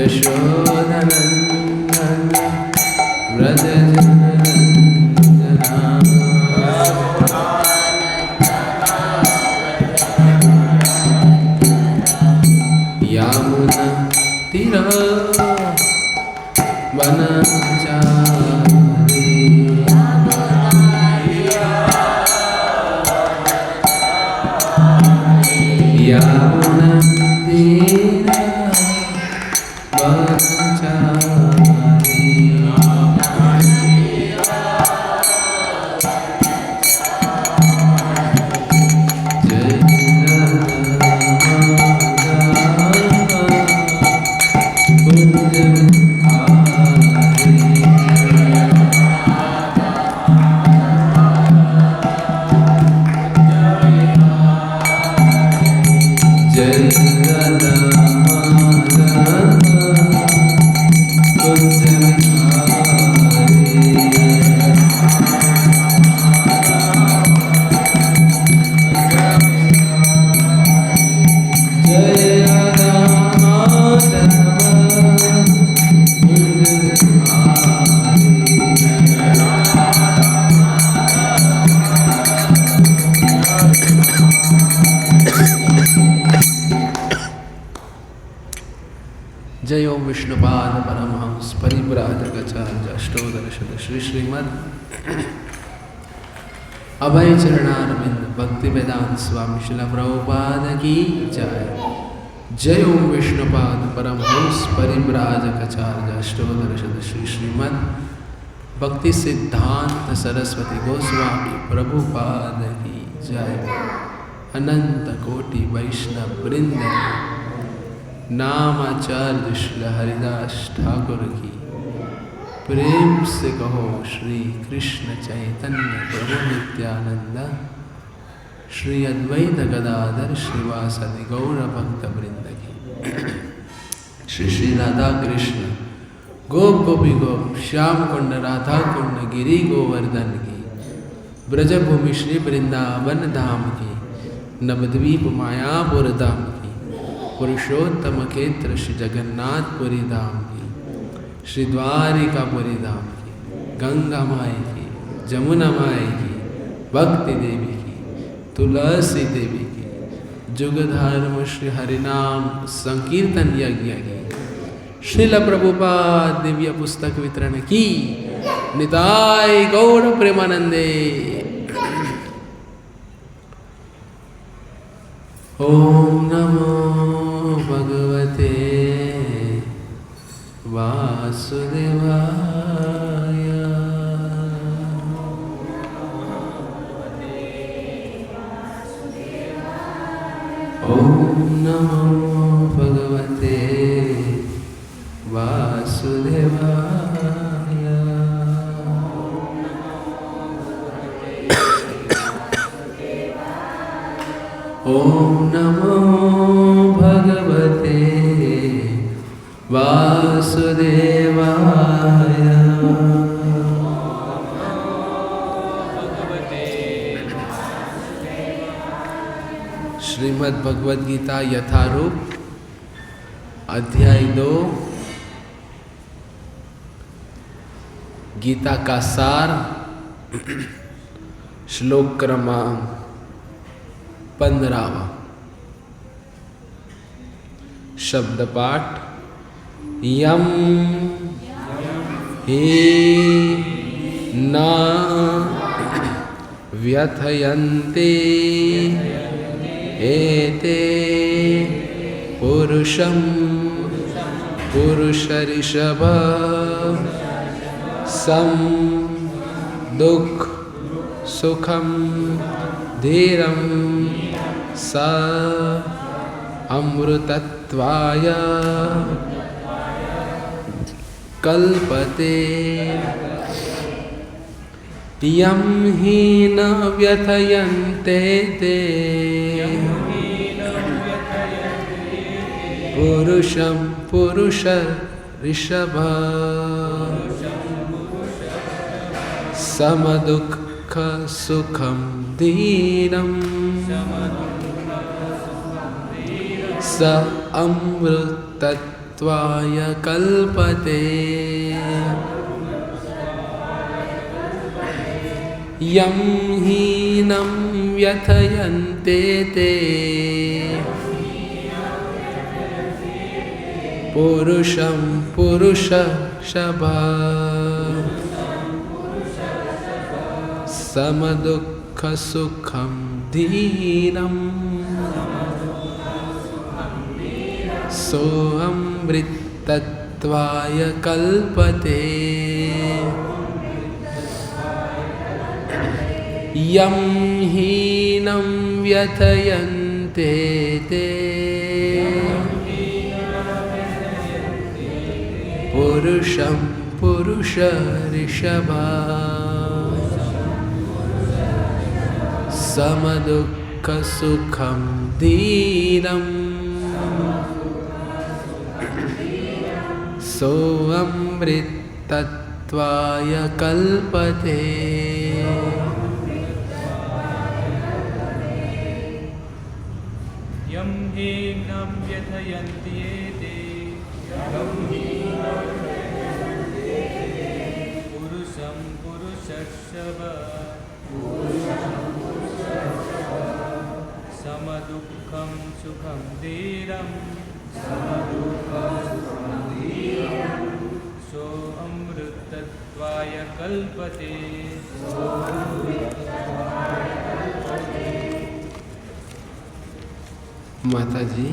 यशोदनन्दन व्रजजनरञ्जना यमुना तीरवनचारी यमुना जय ओम विष्णुपाद परमहंस परिव्राजकाचार्य अष्टोदर श्री श्रीमद अभय चरणारविंद भक्ति वेदांत स्वामी शिला प्रभुपाद की जय। जय ओम विष्णुपाद परमहंस परिव्राजकाचार्य अष्टोदर श्री श्रीमद भक्ति सिद्धांत सरस्वती गोस्वामी प्रभुपाद की जय। अनंत कोटि वैष्णव वृंद नामाचार्य श्री हरिदास ठाकुर की प्रेम से कहो श्री कृष्ण चैतन्य प्रभु नित्यानंद श्री अद्वैत गदाधर श्रीवासदि गौर भक्त वृंद की श्री श्री राधा कृष्ण गोप गोपी गोप श्याम कुंड राधा कुंड गिरी गोवर्धन की ब्रजभूमि श्री वृंदावन धाम की नवद्वीप मायापुर धाम की पुरुषोत्तम क्षेत्र श्री जगन्नाथपुरी धाम की श्री द्वारिकापुरी धाम की गंगा माई की जमुना माई की भक्ति देवी की तुलसी देवी की जुगधर्म श्री हरिनाम संकीर्तन यज्ञ की श्रील प्रभुपाद दिव्य पुस्तक वितरण की निताय गौर प्रेमानंदे। ओम नमो भगवते वासुदेवाय। ओम नमो भगवते वासुदेवाय। ओम नमो भगवते वासुदेवाय। श्रीमद् भगवद गीता यथारूप अध्याय 2 गीता का सार श्लोक क्रमांक 15 शब्द पाठ यम हे न व्यथयन्ते एते पुरुषं पुरुषऋषभ सम दुख सुखम धीरम स अमृतत्वाय कल्पते यम हि न व्यथयन्ते ते पुरुषं पुरुष ऋषभ समदुःख सुखं धीरं स अमृतत्वाय तत्त्वाय कल्पते यं हीनं व्यथयन्ते ते पुरुषं पुरुषशभा समदुःखसुखं धीरम् सोऽमृतत्वाय कल्पते यं हीनं व्यथयन्ते ते पुरुषं पुरुषऋषभा समदुःखसुखं धीरम् सोऽमृतत्वाय कल्पते यं हीनं व्यथयन्ति ते पुरुषं पुरुषशभा समदुःखं सुखं धीरम् सोऽमृतत्वाय कल्पते माता जी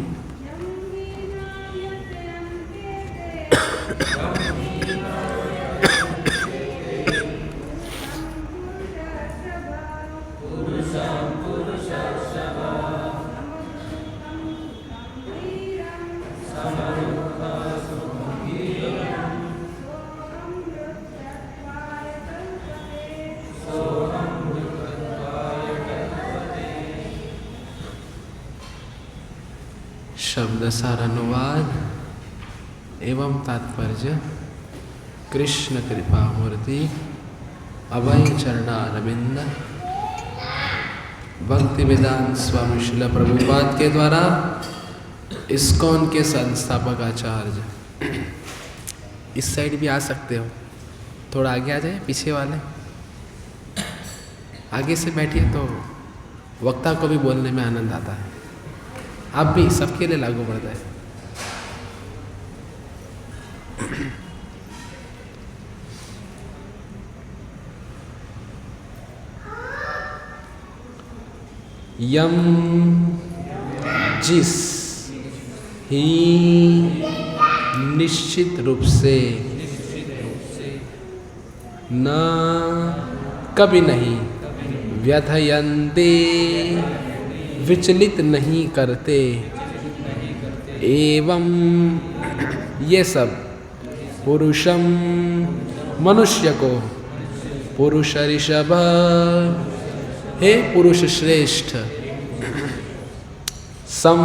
शब्दसार अनुवाद एवं तात्पर्य कृष्ण कृपा मूर्ति अभय चरणारविंद भक्ति वेदांत स्वामी श्रील प्रभुपाद के द्वारा इस्कॉन के संस्थापक आचार्य। इस साइड भी आ सकते हो, थोड़ा आगे आ जाए, पीछे वाले आगे से बैठिए तो वक्ता को भी बोलने में आनंद आता है। आप भी, सबके लिए लागू पड़ता है। यम जिस ही निश्चित रूप से न कभी नहीं व्यथयन्ते विचलित नहीं करते एवं ये सब पुरुषम मनुष्य को पुरुष ऋषभ हे पुरुष श्रेष्ठ सम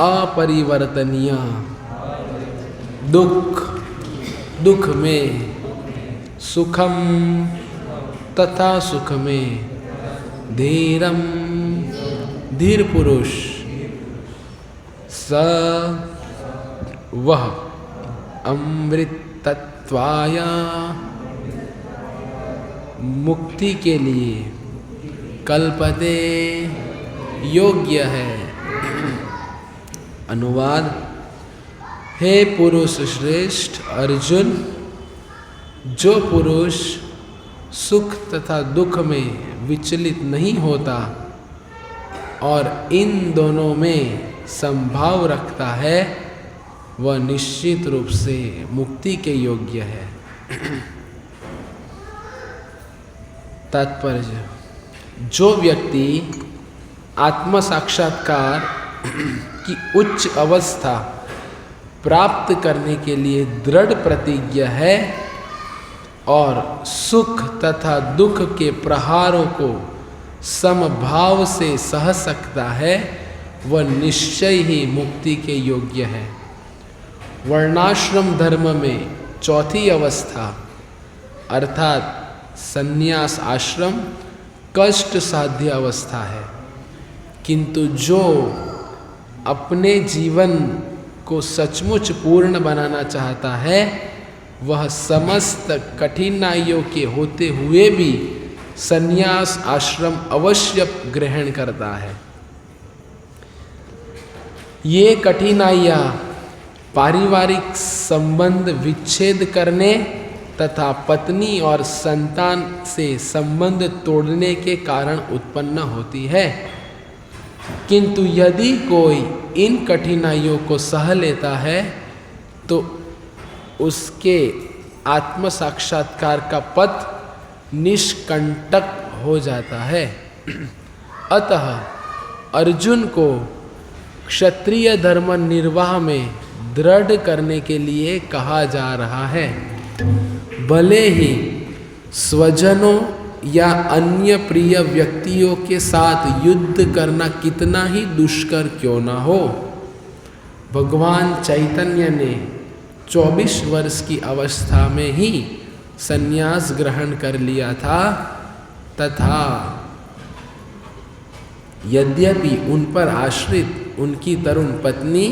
अपरिवर्तनीय दुख में सुखम तथा सुख में धीरम धीर पुरुष स वह अमृतत्वाय मुक्ति के लिए कल्पते योग्य है। अनुवाद हे पुरुष श्रेष्ठ अर्जुन, जो पुरुष सुख तथा दुख में विचलित नहीं होता और इन दोनों में संभाव रखता है वह निश्चित रूप से मुक्ति के योग्य है। तात्पर्य, जो व्यक्ति आत्म साक्षात्कार की उच्च अवस्था प्राप्त करने के लिए दृढ़ प्रतिज्ञ है और सुख तथा दुख के प्रहारों को समभाव से सह सकता है, वह निश्चय ही मुक्ति के योग्य है। वर्णाश्रम धर्म में चौथी अवस्था अर्थात संन्यास आश्रम कष्ट साध्य अवस्था है, किंतु जो अपने जीवन को सचमुच पूर्ण बनाना चाहता है वह समस्त कठिनाइयों के होते हुए भी संन्यास आश्रम अवश्य ग्रहण करता है। ये कठिनाइयाँ पारिवारिक संबंध विच्छेद करने तथा पत्नी और संतान से संबंध तोड़ने के कारण उत्पन्न होती है, किंतु यदि कोई इन कठिनाइयों को सह लेता है तो उसके आत्म साक्षात्कार का पथ निष्कंटक हो जाता है। अतः अर्जुन को क्षत्रिय धर्म निर्वाह में दृढ़ करने के लिए कहा जा रहा है। भले ही स्वजनों या अन्य प्रिय व्यक्तियों के साथ युद्ध करना कितना ही दुष्कर क्यों ना हो, भगवान चैतन्य ने 24 वर्ष की अवस्था में ही संन्यास ग्रहण कर लिया था, तथा यद्यपि उन पर आश्रित उनकी तरुण पत्नी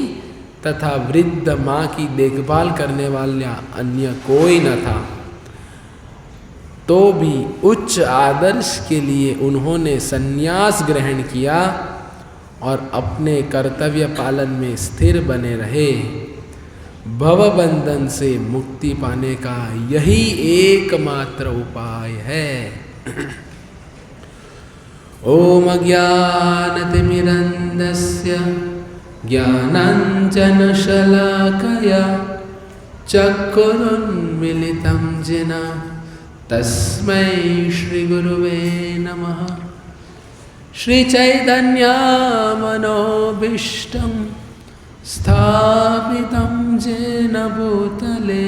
तथा वृद्ध माँ की देखभाल करने वाला अन्य कोई न था, तो भी उच्च आदर्श के लिए उन्होंने संन्यास ग्रहण किया और अपने कर्तव्य पालन में स्थिर बने रहे। भवबंधन से मुक्ति पाने का यही एकमात्र उपाय है। ओम अज्ञानतिमिरन्धस्य ज्ञानाञ्जनशलाकया चक्षुरुन्मीलितं येन तस्मै श्रीगुरुवे नमः। श्रीचैतन्यमनोभीष्टं स्थापितं येन भूतले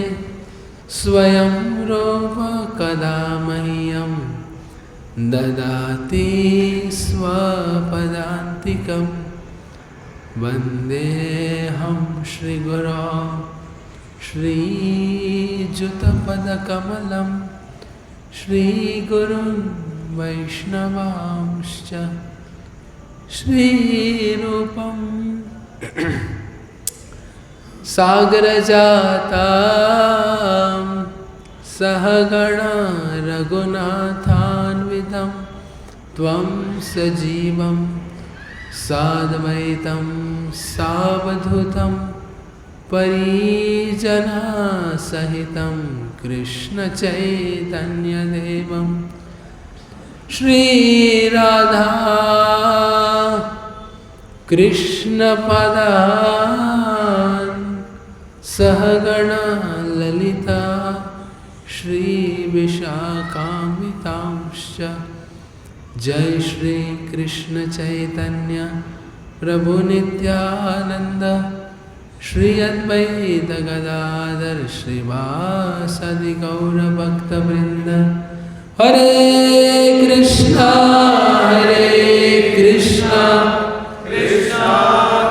स्वयं रूप कदा मह्यं ददाति स्वपदान्तिकं। वन्देऽहं श्रीगुरो श्रीयुतपदकमलं श्रीगुरुन् वैष्णवांश्च श्रीरूपं सागरजातं सहगणा रघुनाथान्वितं त्वं सजीवं साद्वैतं सावधूतं परिजनसहितं कृष्णचैतन्यदेवं श्रीराधा कृष्णपदान् सहगणा ललिता श्रीविशाखान्वितांश्च। जय श्री कृष्ण चैतन्य प्रभु नित्यानंद श्री अद्वैत गदाधर श्रीवासदि गौर भक्तवृंद। हरे कृष्णा कृष्णा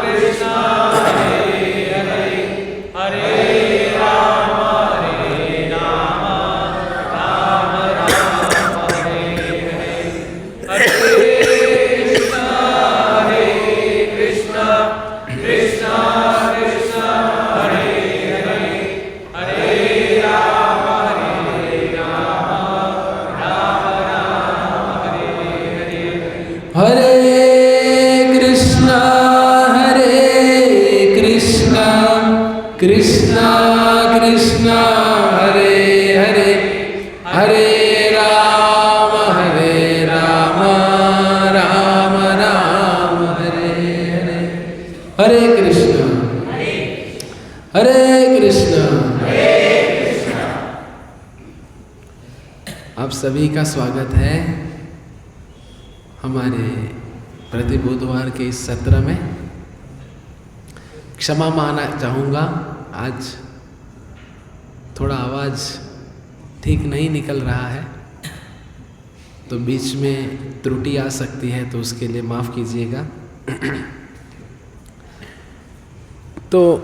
कृष्णा हरे हरे, हरे राम राम राम हरे हरे। हरे कृष्णा कृष्णा कृष्णा हरे हरे, हरे राम राम राम हरे हरे। हरे कृष्णा कृष्णा कृष्णा हरे हरे, हरे राम राम राम हरे हरे। हरे कृष्णा आप सभी का स्वागत है हमारे प्रति बुधवार के इस सत्र में। क्षमा मांगना चाहूँगा, आज थोड़ा आवाज़ ठीक नहीं निकल रहा है, तो बीच में त्रुटि आ सकती है, तो उसके लिए माफ़ कीजिएगा। तो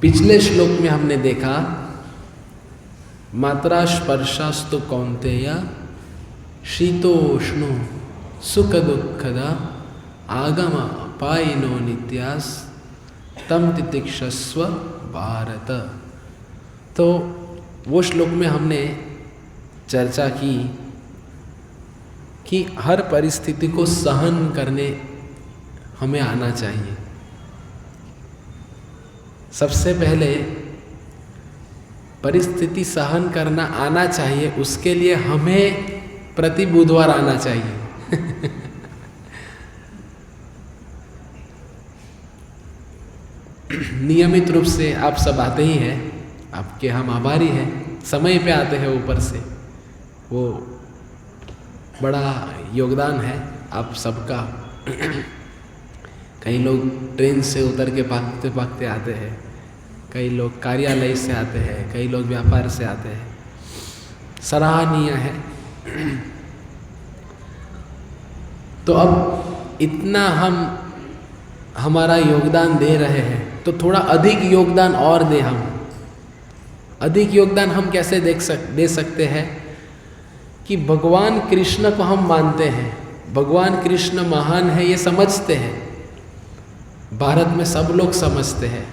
पिछले श्लोक में हमने देखा मात्रा स्पर्शास्तु कौन्तेय शीतोष्णो सुख दुःखदा आगम पायिनो नित्यास तम तितिक्षस्व भारत। तो वो श्लोक में हमने चर्चा की कि हर परिस्थिति को सहन करने हमें आना चाहिए। सबसे पहले परिस्थिति सहन करना आना चाहिए, उसके लिए हमें प्रति बुधवार आना चाहिए। नियमित रूप से आप सब आते ही हैं, आपके हम आभारी हैं, समय पे आते हैं ऊपर से, वो बड़ा योगदान है आप सबका। कई लोग ट्रेन से उतर के भागते भागते आते हैं, कई लोग कार्यालय से आते हैं, कई लोग व्यापार से आते हैं, सराहनीय है। तो अब इतना हम हमारा योगदान दे रहे हैं तो थोड़ा अधिक योगदान और दें। हम अधिक योगदान हम कैसे दे सकते हैं कि भगवान कृष्ण को हम मानते हैं, भगवान कृष्ण महान है ये समझते हैं, भारत में सब लोग समझते हैं।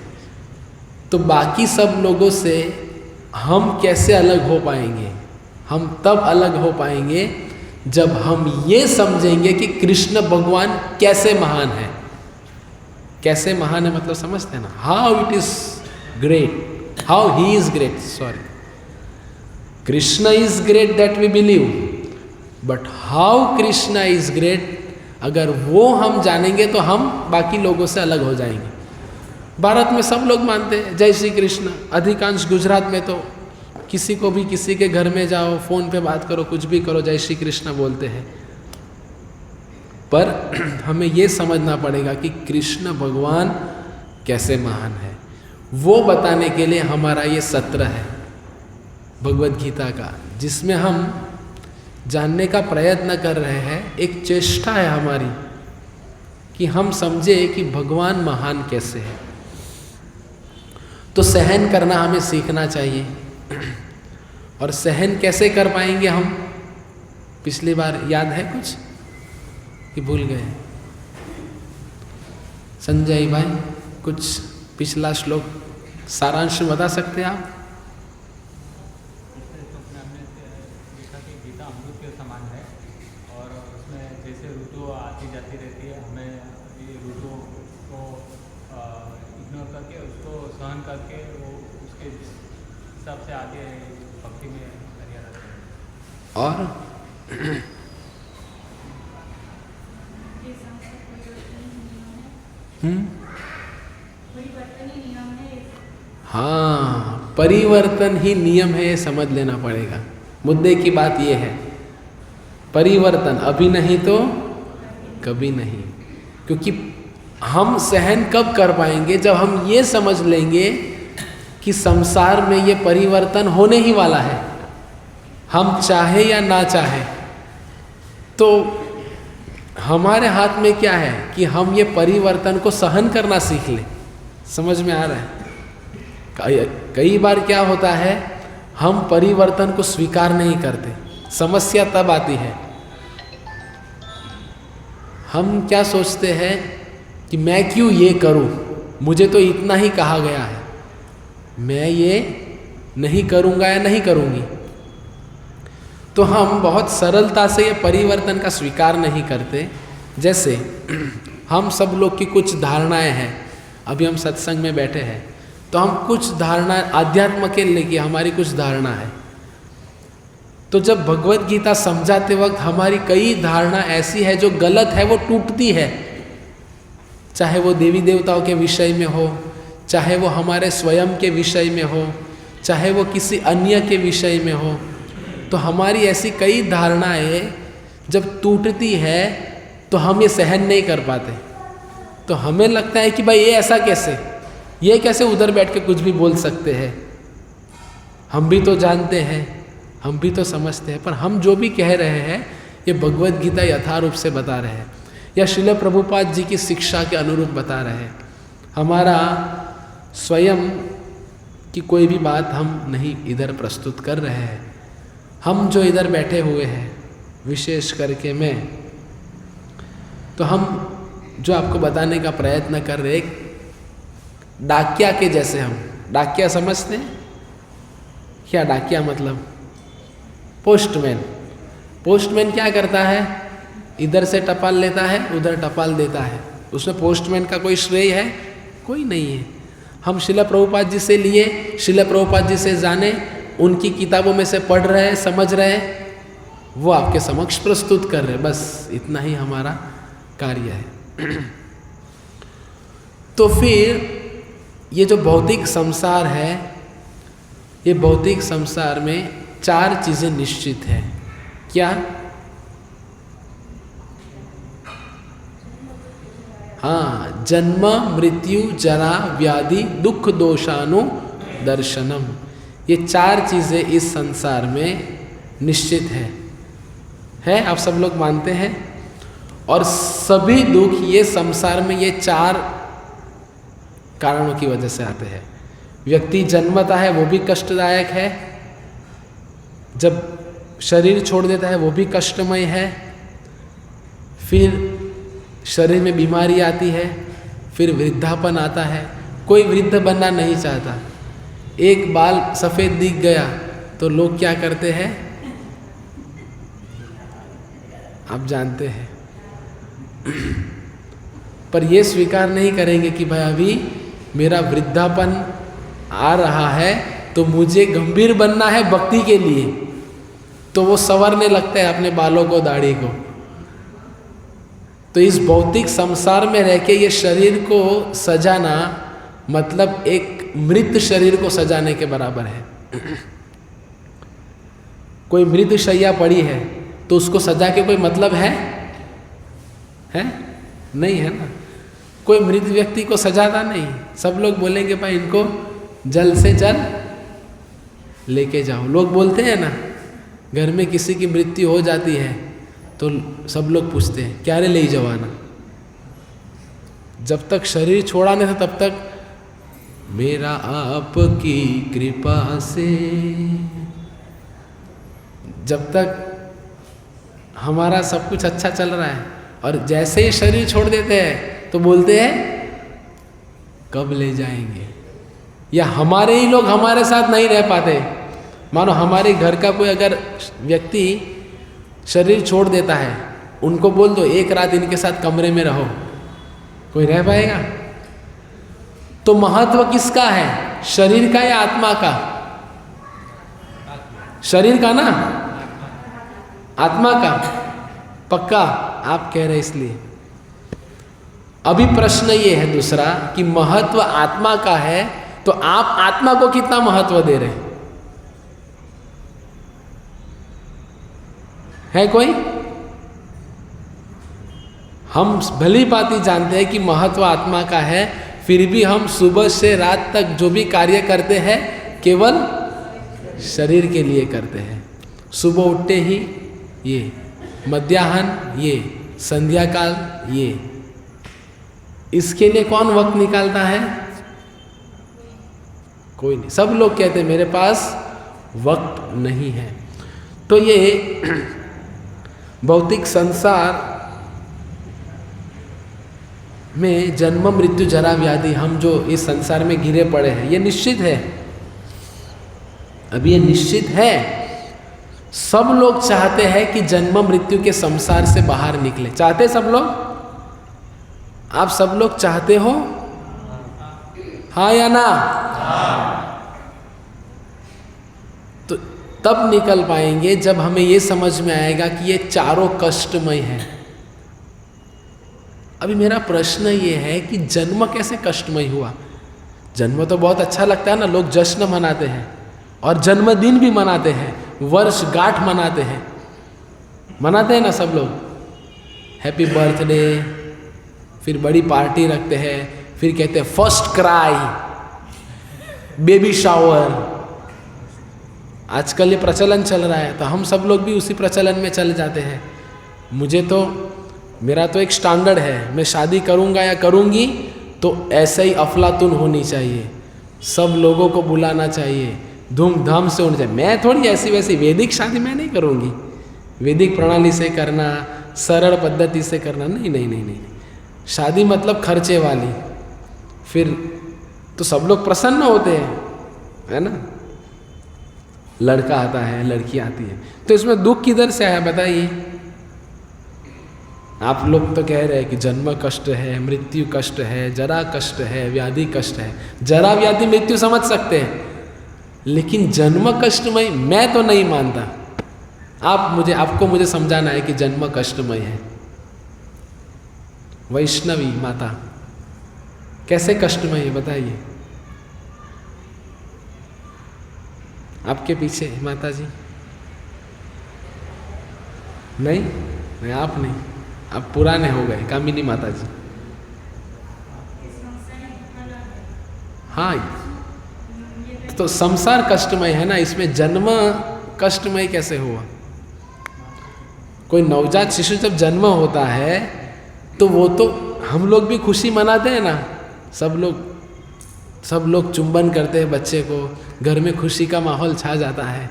तो बाकी सब लोगों से हम कैसे अलग हो पाएंगे? हम तब अलग हो पाएंगे जब हम ये समझेंगे कि कृष्ण भगवान कैसे महान है। कैसे महान है मतलब समझते हैं ना, how it is great, how he is great, sorry, Krishna is great that we believe, but how Krishna is great, अगर वो हम जानेंगे तो हम बाकी लोगों से अलग हो जाएंगे। भारत में सब लोग मानते हैं जय श्री कृष्ण, अधिकांश गुजरात में तो किसी को भी किसी के घर में जाओ, फोन पे बात करो, कुछ भी करो, जय श्री कृष्ण बोलते हैं। पर हमें ये समझना पड़ेगा कि कृष्ण भगवान कैसे महान है, वो बताने के लिए हमारा ये सत्र है भगवद गीता का, जिसमें हम जानने का प्रयत्न कर रहे हैं। एक चेष्टा है हमारी कि हम समझे कि भगवान महान कैसे है। तो सहन करना हमें सीखना चाहिए। और सहन कैसे कर पाएंगे हम? पिछली बार याद है कुछ कि भूल गए? संजय भाई कुछ पिछला श्लोक सारांश बता सकते हैं आप? गीता अमृत के समान है और उसमें जैसे ऋतु आती जाती रहती है, हमें ये ऋतु को इग्नोर करके उसको सहन करके वो उसके हिसाब से आगे भक्ति में करिया रहते हैं। और हाँ, परिवर्तन ही नियम है, ये समझ लेना पड़ेगा। मुद्दे की बात ये है, परिवर्तन अभी नहीं तो कभी नहीं। क्योंकि हम सहन कब कर पाएंगे? जब हम ये समझ लेंगे कि संसार में ये परिवर्तन होने ही वाला है, हम चाहे या ना चाहे। तो हमारे हाथ में क्या है कि हम ये परिवर्तन को सहन करना सीख लें। समझ में आ रहा है? कई बार क्या होता है, हम परिवर्तन को स्वीकार नहीं करते, समस्या तब आती है। हम क्या सोचते हैं कि मैं क्यों ये करूं, मुझे तो इतना ही कहा गया है, मैं ये नहीं करूंगा या नहीं करूंगी। तो हम बहुत सरलता से ये परिवर्तन का स्वीकार नहीं करते। जैसे हम सब लोग की कुछ धारणाएं हैं, अभी हम सत्संग में बैठे हैं तो हम कुछ धारणा आध्यात्म के लेके हमारी कुछ धारणा है। तो जब भगवत गीता समझाते वक्त हमारी कई धारणा ऐसी है जो गलत है, वो टूटती है। चाहे वो देवी देवताओं के विषय में हो, चाहे वो हमारे स्वयं के विषय में हो, चाहे वो किसी अन्य के विषय में हो। तो हमारी ऐसी कई धारणाएं जब टूटती है तो हम ये सहन नहीं कर पाते। तो हमें लगता है कि भाई ये ऐसा कैसे, ये कैसे उधर बैठ के कुछ भी बोल सकते हैं, हम भी तो जानते हैं, हम भी तो समझते हैं, पर हम जो भी कह रहे हैं ये भगवत गीता यथारूप से बता रहे हैं या श्रील प्रभुपाद जी की शिक्षा के अनुरूप बता रहे हैं। हमारा स्वयं की कोई भी बात हम नहीं इधर प्रस्तुत कर रहे हैं। हम जो इधर बैठे हुए हैं, विशेष करके मैं, तो हम जो आपको बताने का प्रयत्न कर रहे हैं, डाकिया के जैसे हम। डाकिया समझते हैं क्या? डाकिया मतलब पोस्टमैन। पोस्टमैन क्या करता है? इधर से टपाल लेता है, उधर टपाल देता है। उसमें पोस्टमैन का कोई श्रेय है? कोई नहीं है। हम श्रील प्रभुपाद जी से लिए, श्रील प्रभुपाद जी से जाने, उनकी किताबों में से पढ़ रहे हैं, समझ रहे हैं, वो आपके समक्ष प्रस्तुत कर रहे हैं, बस इतना ही हमारा कार्य है। तो फिर ये जो भौतिक संसार है, ये भौतिक संसार में 4 चीजें निश्चित है। क्या? हाँ, जन्म मृत्यु जरा व्याधि दुख दोषानु दर्शनम। ये 4 चीजें इस संसार में निश्चित है, आप सब लोग मानते हैं। और सभी दुख ये संसार में ये 4 कारणों की वजह से आते हैं। व्यक्ति जन्मता है वो भी कष्टदायक है, जब शरीर छोड़ देता है वो भी कष्टमय है, फिर शरीर में बीमारी आती है, फिर वृद्धापन आता है। कोई वृद्ध बनना नहीं चाहता। एक बाल सफ़ेद दिख गया तो लोग क्या करते हैं, आप जानते हैं। पर ये स्वीकार नहीं करेंगे कि भाई अभी मेरा वृद्धापन आ रहा है तो मुझे गंभीर बनना है भक्ति के लिए, तो वो संवरने लगता है अपने बालों को, दाढ़ी को। तो इस भौतिक संसार में रह के ये शरीर को सजाना मतलब एक मृत शरीर को सजाने के बराबर है। कोई मृत शैया पड़ी है तो उसको सजा के कोई मतलब है? नहीं है ना। कोई मृत व्यक्ति को सजाता नहीं। सब लोग बोलेंगे भाई इनको जल्द से जल्द लेके जाओ। लोग बोलते हैं ना, घर में किसी की मृत्यु हो जाती है तो सब लोग पूछते हैं क्या रे ले जवाना। जब तक शरीर छोड़ा नहीं था तब तक मेरा आपकी कृपा से, जब तक हमारा सब कुछ अच्छा चल रहा है, और जैसे ही शरीर छोड़ देते हैं तो बोलते हैं कब ले जाएंगे। या हमारे ही लोग हमारे साथ नहीं रह पाते। मानो हमारे घर का कोई अगर व्यक्ति शरीर छोड़ देता है, उनको बोल दो एक रात इनके साथ कमरे में रहो, कोई रह पाएगा? तो महत्व किसका है, शरीर का या आत्मा का? शरीर का ना, आत्मा का। पक्का आप कह रहे इसलिए। अभी प्रश्न ये है दूसरा कि महत्व आत्मा का है तो आप आत्मा को कितना महत्व दे रहे हैं? है कोई? हम भली भांति जानते हैं कि महत्व आत्मा का है, फिर भी हम सुबह से रात तक जो भी कार्य करते हैं केवल शरीर के लिए करते हैं। सुबह उठते ही ये, मध्याह्न ये, संध्या काल ये, इसके लिए कौन वक्त निकालता है? कोई नहीं। सब लोग कहते हैं मेरे पास वक्त नहीं है। तो ये भौतिक संसार में जन्म मृत्यु जरा व्याधि, हम जो इस संसार में घिरे पड़े हैं, ये निश्चित है। अब ये निश्चित है, सब लोग चाहते हैं कि जन्म मृत्यु के संसार से बाहर निकले। चाहते सब लोग? आप सब लोग चाहते हो? हाँ या ना? तो तब निकल पाएंगे जब हमें ये समझ में आएगा कि ये चारों कष्टमय हैं। अभी मेरा प्रश्न ये है कि जन्म कैसे कष्टमय हुआ? जन्म तो बहुत अच्छा लगता है ना, लोग जश्न मनाते हैं और जन्मदिन भी मनाते हैं, वर्षगांठ मनाते हैं, मनाते हैं ना सब लोग, हैप्पी बर्थडे, फिर बड़ी पार्टी रखते हैं, फिर कहते हैं फर्स्ट क्राई, बेबी शावर। आजकल ये प्रचलन चल रहा है तो हम सब लोग भी उसी प्रचलन में चले जाते हैं। मेरा तो एक स्टैंडर्ड है, मैं शादी करूँगा या करूँगी तो ऐसे ही अफलातुन होनी चाहिए, सब लोगों को बुलाना चाहिए, धूमधाम से होनी चाहिए। मैं थोड़ी ऐसी वैसी वैदिक शादी मैं नहीं करूँगी, वैदिक प्रणाली से करना, सरल पद्धति से करना, नहीं नहीं नहीं नहीं। शादी मतलब खर्चे वाली, फिर तो सब लोग प्रसन्न होते हैं, है ना। लड़का आता है, लड़की आती है, तो इसमें दुख किधर से आया बताइए। आप लोग तो कह रहे हैं कि जन्म कष्ट है, मृत्यु कष्ट है, जरा कष्ट है, व्याधि कष्ट है। जरा व्याधि मृत्यु समझ सकते हैं, लेकिन जन्म कष्टमय मैं तो नहीं मानता। आपको मुझे समझाना है कि जन्म कष्टमय है। वैष्णवी माता कैसे कष्टमय है बताइए। आपके पीछे माता जी नहीं, आप नहीं, आप पुराने हो गए। कामिनी माता जी, हाँ, तो संसार कष्टमय है ना, इसमें जन्म कष्टमय कैसे हुआ। कोई नवजात शिशु जब जन्म होता है तो वो तो हम लोग भी खुशी मनाते हैं ना, सब लोग चुंबन करते हैं बच्चे को, घर में खुशी का माहौल छा जाता है।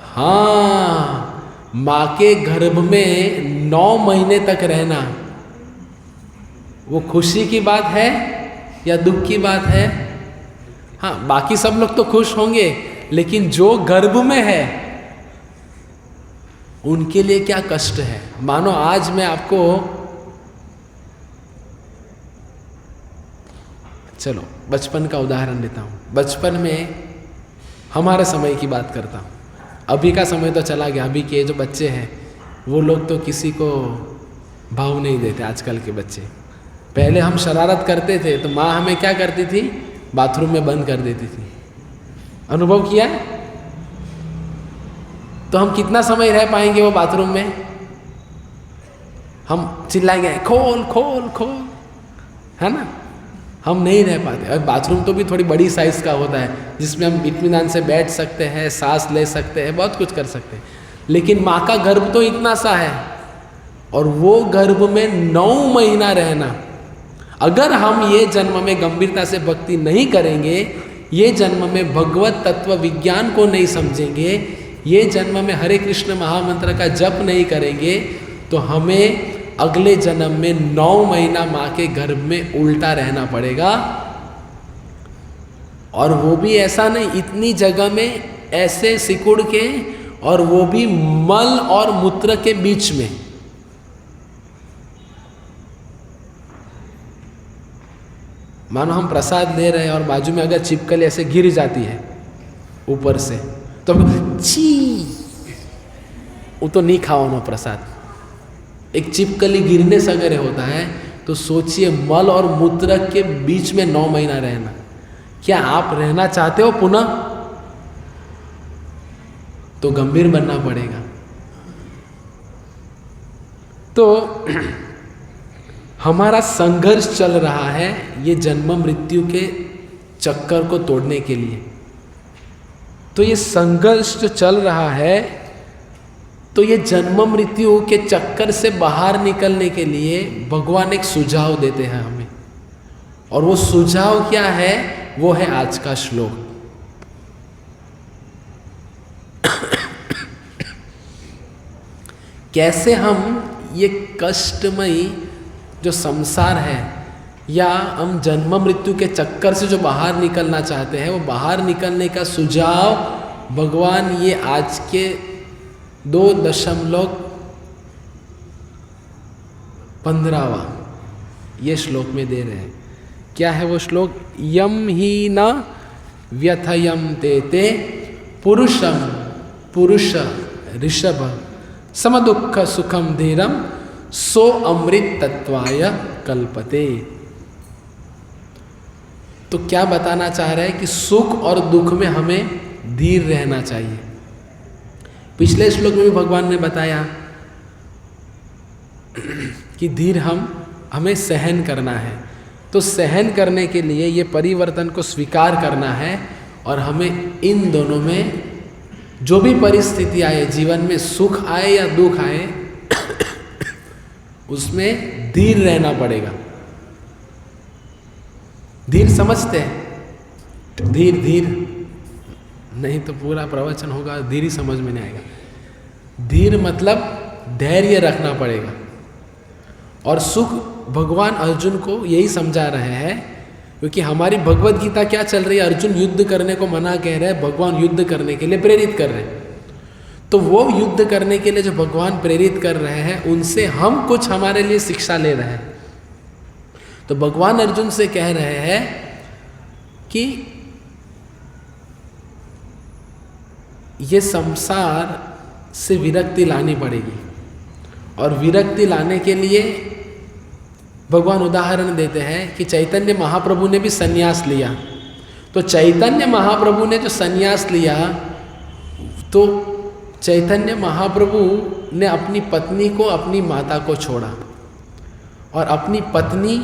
हाँ, माँ के गर्भ में 9 महीने तक रहना, वो खुशी की बात है या दुख की बात है। हाँ, बाकी सब लोग तो खुश होंगे, लेकिन जो गर्भ में है उनके लिए क्या कष्ट है। मानो आज मैं आपको, चलो बचपन का उदाहरण लेता हूँ। बचपन में हमारे समय की बात करता हूँ, अभी का समय तो चला गया। अभी के जो बच्चे हैं वो लोग तो किसी को भाव नहीं देते, आजकल के बच्चे। पहले हम शरारत करते थे तो माँ हमें क्या करती थी, बाथरूम में बंद कर देती थी। अनुभव किया? तो हम कितना समय रह पाएंगे वो बाथरूम में? हम चिल्लाएंगे खोल खोल खोल, है ना, हम नहीं रह पाते। और बाथरूम तो भी थोड़ी बड़ी साइज़ का होता है, जिसमें हम इत्मीनान से बैठ सकते हैं, सांस ले सकते हैं, बहुत कुछ कर सकते हैं। लेकिन माँ का गर्भ तो इतना सा है, और वो गर्भ में 9 महीना रहना। अगर हम ये जन्म में गंभीरता से भक्ति नहीं करेंगे, ये जन्म में भगवत तत्व विज्ञान को नहीं समझेंगे, ये जन्म में हरे कृष्ण महामंत्र का जप नहीं करेंगे, तो हमें अगले जन्म में 9 महीना माँ के गर्भ में उल्टा रहना पड़ेगा। और वो भी ऐसा नहीं, इतनी जगह में ऐसे सिकुड़ के, और वो भी मल और मूत्र के बीच में। मानो हम प्रसाद ले रहे हैं और बाजू में अगर छिपकली ऐसे गिर जाती है ऊपर से, तो छी, वो तो नहीं खाओ ना प्रसाद। एक छिपकली गिरने से अगर होता है तो सोचिए, मल और मूत्र के बीच में 9 महीना रहना। क्या आप रहना चाहते हो पुनः? तो गंभीर बनना पड़ेगा। तो हमारा संघर्ष चल रहा है ये जन्म मृत्यु के चक्कर को तोड़ने के लिए। तो ये संघर्ष जो चल रहा है, तो ये जन्म मृत्यु के चक्कर से बाहर निकलने के लिए भगवान एक सुझाव देते हैं हमें। और वो सुझाव क्या है? वो है आज का श्लोक। कैसे हम ये कष्टमयी जो संसार है, या हम जन्म मृत्यु के चक्कर से जो बाहर निकलना चाहते हैं, वो बाहर निकलने का सुझाव भगवान ये आज के 2.15 ये श्लोक में दे रहे हैं। क्या है वो श्लोक? यम ही न व्यथयम ते पुरुषम पुरुष ऋषभ समदुख सुखम धीरम सो अमृत तत्वाय कल्पते। तो क्या बताना चाह रहे हैं कि सुख और दुख में हमें धीर रहना चाहिए। पिछले श्लोक में भी भगवान ने बताया कि धीर हमें सहन करना है। तो सहन करने के लिए ये परिवर्तन को स्वीकार करना है, और हमें इन दोनों में जो भी परिस्थिति आए, जीवन में सुख आए या दुख आए, उसमें धीर रहना पड़ेगा। धीर समझते हैं? धीर धीर नहीं तो पूरा प्रवचन होगा, धीर ही समझ में नहीं आएगा। धीर मतलब धैर्य रखना पड़ेगा। और सुख भगवान अर्जुन को यही समझा रहे हैं, क्योंकि हमारी भगवत गीता क्या चल रही है, अर्जुन युद्ध करने को मना कह रहे हैं, भगवान युद्ध करने के लिए प्रेरित कर रहे हैं। तो वो युद्ध करने के लिए जो भगवान प्रेरित कर रहे हैं, उनसे हम कुछ हमारे लिए शिक्षा ले रहे हैं। तो भगवान अर्जुन से कह रहे हैं कि ये संसार से विरक्ति लानी पड़ेगी, और विरक्ति लाने के लिए भगवान उदाहरण देते हैं कि चैतन्य महाप्रभु ने भी संन्यास लिया। तो चैतन्य महाप्रभु ने जो संन्यास लिया, तो चैतन्य महाप्रभु ने अपनी पत्नी को, अपनी माता को छोड़ा, और अपनी पत्नी,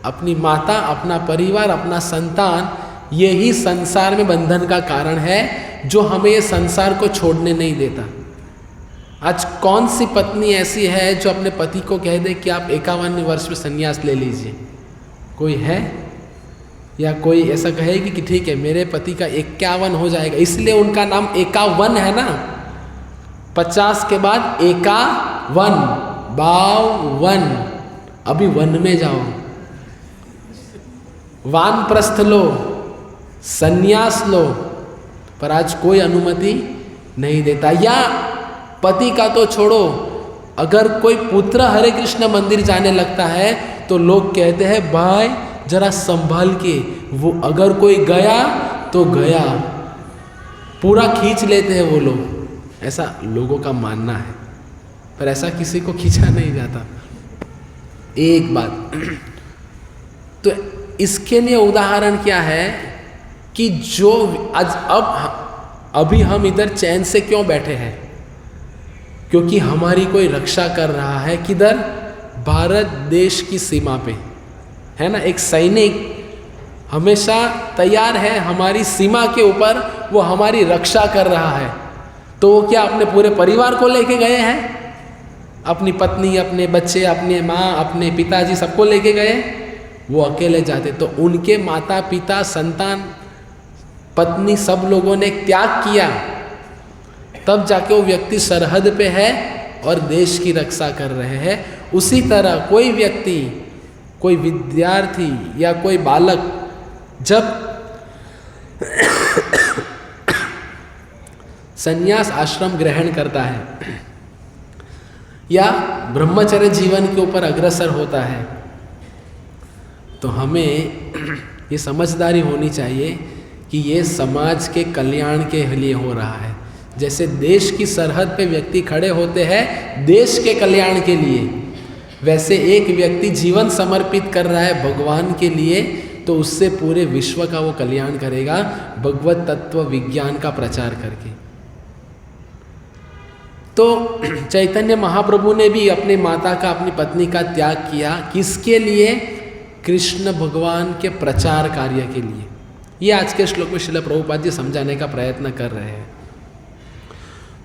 अपनी माता, अपना परिवार, अपना संतान, यही संसार में बंधन का कारण है जो हमें ये संसार को छोड़ने नहीं देता। आज कौन सी पत्नी ऐसी है जो अपने पति को कह दे कि आप 51वें वर्ष में संन्यास ले लीजिए? कोई है? या कोई ऐसा कहेगी कि ठीक है मेरे पति का 51 हो जाएगा, इसलिए उनका नाम 51 है ना। 50 के बाद 51, 52, अभी वन में जाओ, वानप्रस्थ लो, संन्यास लो, पर आज कोई अनुमति नहीं देता। या पति का तो छोड़ो, अगर कोई पुत्र हरे कृष्ण मंदिर जाने लगता है तो लोग कहते हैं भाई जरा संभाल के, वो अगर कोई गया तो गया, पूरा खींच लेते हैं वो लोग, ऐसा लोगों का मानना है। पर ऐसा किसी को खींचा नहीं जाता। एक बात तो इसके लिए उदाहरण क्या है कि जो आज अभी हम इधर चैन से क्यों बैठे हैं, क्योंकि हमारी कोई रक्षा कर रहा है। किधर? भारत देश की सीमा पे, है ना। एक सैनिक हमेशा तैयार है हमारी सीमा के ऊपर, वो हमारी रक्षा कर रहा है। तो वो क्या अपने पूरे परिवार को लेके गए हैं? अपनी पत्नी, अपने बच्चे, अपने माँ, अपने पिताजी, सबको लेके गए? वो अकेले जाते। तो उनके माता पिता, संतान, पत्नी, सब लोगों ने त्याग किया, तब जाके वो व्यक्ति सरहद पे है और देश की रक्षा कर रहे हैं। उसी तरह कोई व्यक्ति, कोई विद्यार्थी या कोई बालक जब संन्यास आश्रम ग्रहण करता है या ब्रह्मचर्य जीवन के ऊपर अग्रसर होता है, तो हमें ये समझदारी होनी चाहिए कि ये समाज के कल्याण के लिए हो रहा है। जैसे देश की सरहद पे व्यक्ति खड़े होते हैं देश के कल्याण के लिए, वैसे एक व्यक्ति जीवन समर्पित कर रहा है भगवान के लिए, तो उससे पूरे विश्व का वो कल्याण करेगा भगवत तत्व विज्ञान का प्रचार करके। तो चैतन्य महाप्रभु ने भी अपने माता का, अपनी पत्नी का त्याग किया। किसके लिए? कृष्ण भगवान के प्रचार कार्य के लिए। ये आज के श्लोक में श्रील प्रभुपाद जी समझाने का प्रयत्न कर रहे हैं।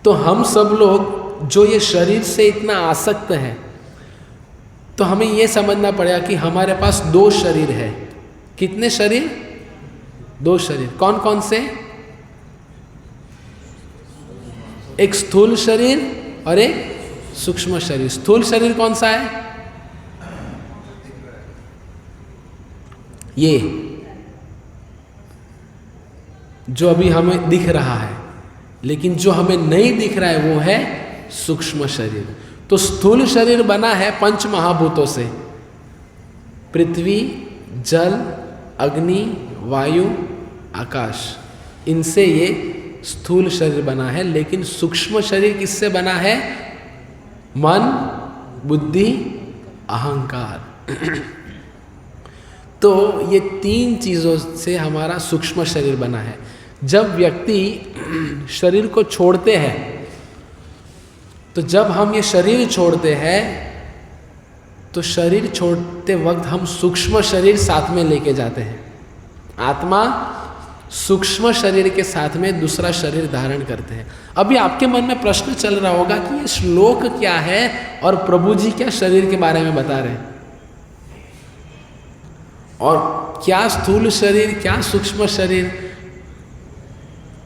तो हम सब लोग जो ये शरीर से इतना आसक्त है, तो हमें ये समझना पड़ेगा कि हमारे पास 2 शरीर है। कितने शरीर? 2 शरीर। कौन कौन से? एक स्थूल शरीर और एक सूक्ष्म शरीर। स्थूल शरीर कौन सा है? ये जो अभी हमें दिख रहा है, लेकिन जो हमें नहीं दिख रहा है वो है सूक्ष्म शरीर। तो स्थूल शरीर बना है 5 महाभूतों से, पृथ्वी, जल, अग्नि, वायु, आकाश, इनसे ये स्थूल शरीर बना है। लेकिन सूक्ष्म शरीर किससे बना है? मन, बुद्धि, अहंकार। तो ये 3 चीज़ों से हमारा सूक्ष्म शरीर बना है। जब व्यक्ति शरीर को छोड़ते हैं, तो जब हम ये शरीर छोड़ते हैं, तो शरीर छोड़ते वक्त हम सूक्ष्म शरीर साथ में लेके जाते हैं। आत्मा सूक्ष्म शरीर के साथ में दूसरा शरीर धारण करते हैं। अभी आपके मन में प्रश्न चल रहा होगा कि ये श्लोक क्या है और प्रभु जी क्या शरीर के बारे में बता रहे हैं, और क्या स्थूल शरीर, क्या सूक्ष्म शरीर।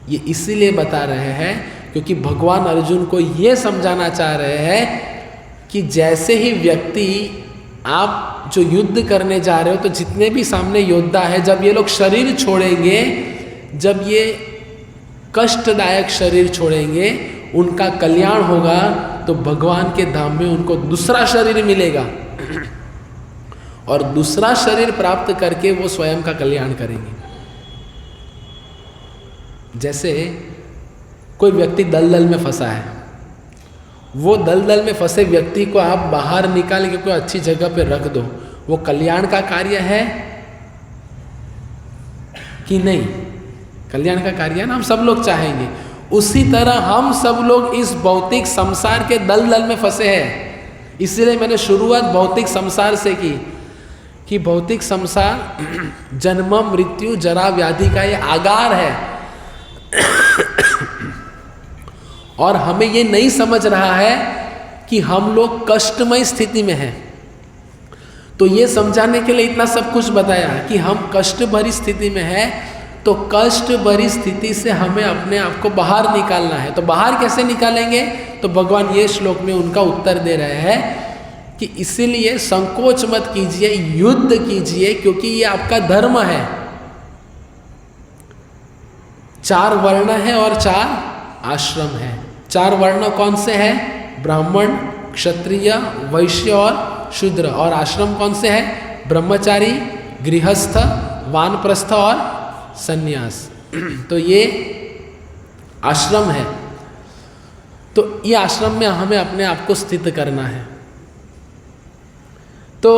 ये इसीलिए बता रहे हैं क्योंकि भगवान अर्जुन को ये समझाना चाह रहे हैं कि जैसे ही व्यक्ति आप जो युद्ध करने जा रहे हो, तो जितने भी सामने योद्धा है, जब ये लोग शरीर छोड़ेंगे, जब ये कष्टदायक शरीर छोड़ेंगे, उनका कल्याण होगा, तो भगवान के धाम में उनको दूसरा शरीर मिलेगा और दूसरा शरीर प्राप्त करके वो स्वयं का कल्याण करेंगे। जैसे कोई व्यक्ति दलदल में फंसा है, वो दलदल में फंसे व्यक्ति को आप बाहर निकाल के कोई अच्छी जगह पे रख दो, वो कल्याण का कार्य है कि नहीं? कल्याण का कार्य है ना, हम सब लोग चाहेंगे। उसी तरह हम सब लोग इस भौतिक संसार के दलदल में फंसे हैं। इसलिए मैंने शुरुआत भौतिक संसार से की कि भौतिक संसार जन्म मृत्यु जरा व्याधि का ये आगार है और हमें ये नहीं समझ रहा है कि हम लोग कष्टमय स्थिति में हैं। तो ये समझाने के लिए इतना सब कुछ बताया कि हम कष्ट भरी स्थिति में हैं, तो कष्ट भरी स्थिति से हमें अपने आप को बाहर निकालना है। तो बाहर कैसे निकालेंगे? तो भगवान ये श्लोक में उनका उत्तर दे रहे हैं कि इसीलिए संकोच मत कीजिए, युद्ध कीजिए, क्योंकि ये आपका धर्म है। 4 वर्ण है और 4 आश्रम है। 4 वर्ण कौन से हैं? ब्राह्मण, क्षत्रिय, वैश्य और शूद्र। और आश्रम कौन से हैं? ब्रह्मचारी, गृहस्थ, वानप्रस्थ और सन्यास। तो ये आश्रम है। तो ये आश्रम में हमें अपने आप को स्थित करना है। तो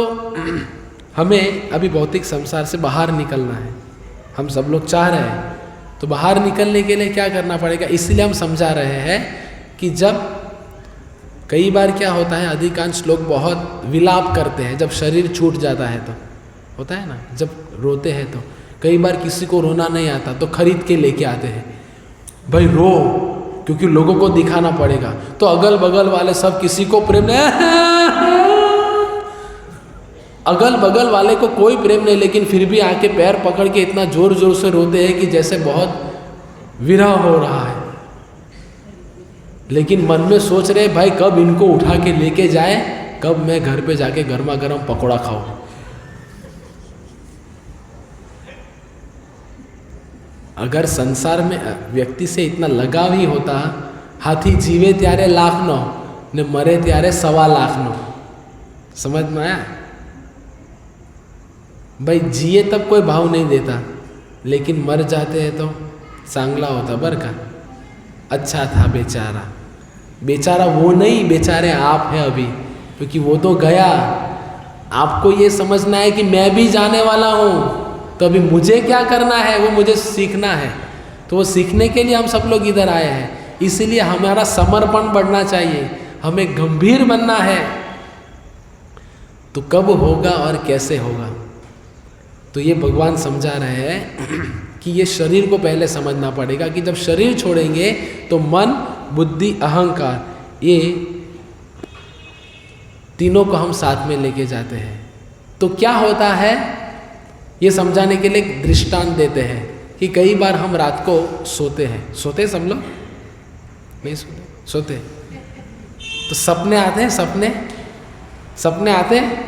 हमें अभी भौतिक संसार से बाहर निकलना है, हम सब लोग चाह रहे हैं। तो बाहर निकलने के लिए क्या करना पड़ेगा? इसलिए हम समझा रहे हैं कि जब कई बार क्या होता है, अधिकांश लोग बहुत विलाप करते हैं जब शरीर छूट जाता है। तो होता है ना, जब रोते हैं तो कई बार किसी को रोना नहीं आता तो खरीद के लेके आते हैं, भाई रो, क्योंकि लोगों को दिखाना पड़ेगा। तो अगल बगल वाले सब किसी को प्रेम नहीं, अगल बगल वाले को कोई प्रेम नहीं, लेकिन फिर भी आके पैर पकड़ के इतना जोर जोर से रोते हैं कि जैसे बहुत विरह हो रहा है। लेकिन मन में सोच रहे भाई कब इनको उठा के लेके जाए, कब मैं घर पे जाके गर्मा गर्म पकौड़ा खाऊं। अगर संसार में व्यक्ति से इतना लगाव ही होता, हाथी जीवे त्यारे लाख नो ने मरे त्यारे 1.25 लाख नो। समझ में आया? भाई जिए तब कोई भाव नहीं देता, लेकिन मर जाते हैं तो सांगला होता बर का। अच्छा था बेचारा, बेचारा वो नहीं, बेचारे आप हैं अभी, क्योंकि वो तो गया। आपको ये समझना है कि मैं भी जाने वाला हूँ, तो अभी मुझे क्या करना है, वो मुझे सीखना है। तो वो सीखने के लिए हम सब लोग इधर आए हैं। इसीलिए हमारा समर्पण बढ़ना चाहिए, हमें गंभीर बनना है। तो कब होगा और कैसे होगा, तो ये भगवान समझा रहे हैं कि ये शरीर को पहले समझना पड़ेगा कि जब शरीर छोड़ेंगे तो मन, बुद्धि, अहंकार, ये तीनों को हम साथ में लेके जाते हैं। तो क्या होता है ये समझाने के लिए एक दृष्टांत देते हैं कि कई बार हम रात को सोते हैं, सोते सब लोग नहीं सोते, सोते तो सपने आते हैं, सपने आते हैं।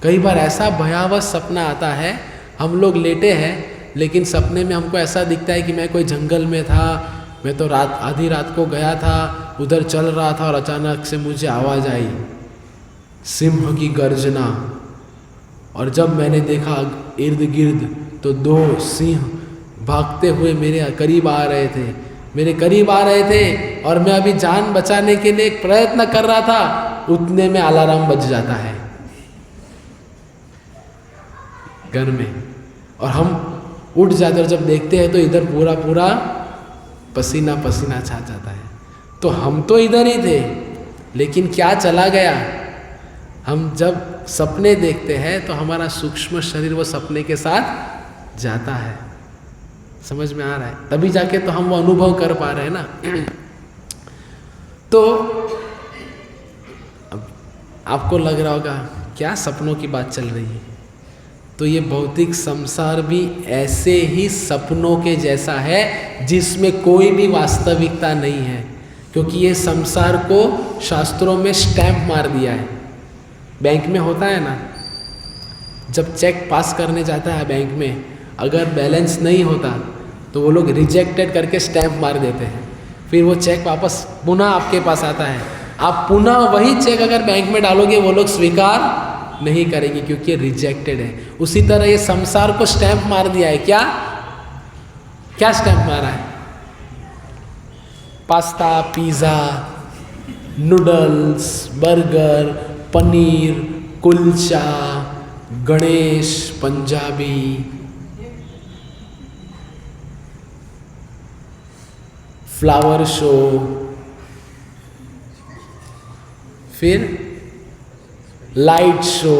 कई बार ऐसा भयावह सपना आता है, हम लोग लेटे हैं लेकिन सपने में हमको ऐसा दिखता है कि मैं कोई जंगल में था, मैं तो आधी रात को गया था, उधर चल रहा था और अचानक से मुझे आवाज़ आई सिंह की गर्जना। और जब मैंने देखा इर्द गिर्द तो 2 सिंह भागते हुए मेरे करीब आ रहे थे, और मैं अभी जान बचाने के लिए एक प्रयत्न कर रहा था, उतने में अलार्म बज जाता है घर में, और हम उठ जाते, और जब देखते हैं तो इधर पूरा पसीना पसीना छा जाता है। तो हम तो इधर ही थे, लेकिन क्या चला गया। हम जब सपने देखते हैं तो हमारा सूक्ष्म शरीर वो सपने के साथ जाता है। समझ में आ रहा है? तभी जाके तो हम वो अनुभव कर पा रहे हैं ना। तो अब आपको लग रहा होगा क्या सपनों की बात चल रही है। तो ये भौतिक संसार भी ऐसे ही सपनों के जैसा है जिसमें कोई भी वास्तविकता नहीं है, क्योंकि ये संसार को शास्त्रों में स्टैंप मार दिया है। बैंक में होता है ना, जब चेक पास करने जाता है बैंक में, अगर बैलेंस नहीं होता तो वो लोग रिजेक्टेड करके स्टैंप मार देते हैं, फिर वो चेक वापस पुनः आपके पास आता है। आप पुनः वही चेक अगर बैंक में डालोगे वो लोग स्वीकार नहीं करेंगे क्योंकि रिजेक्टेड है। उसी तरह ये संसार को स्टैंप मार दिया है। क्या क्या स्टैंप मारा है? Pasta, pizza, noodles, burger, paneer, kulcha, Ganesh, Punjabi, flower show, फिर लाइट शो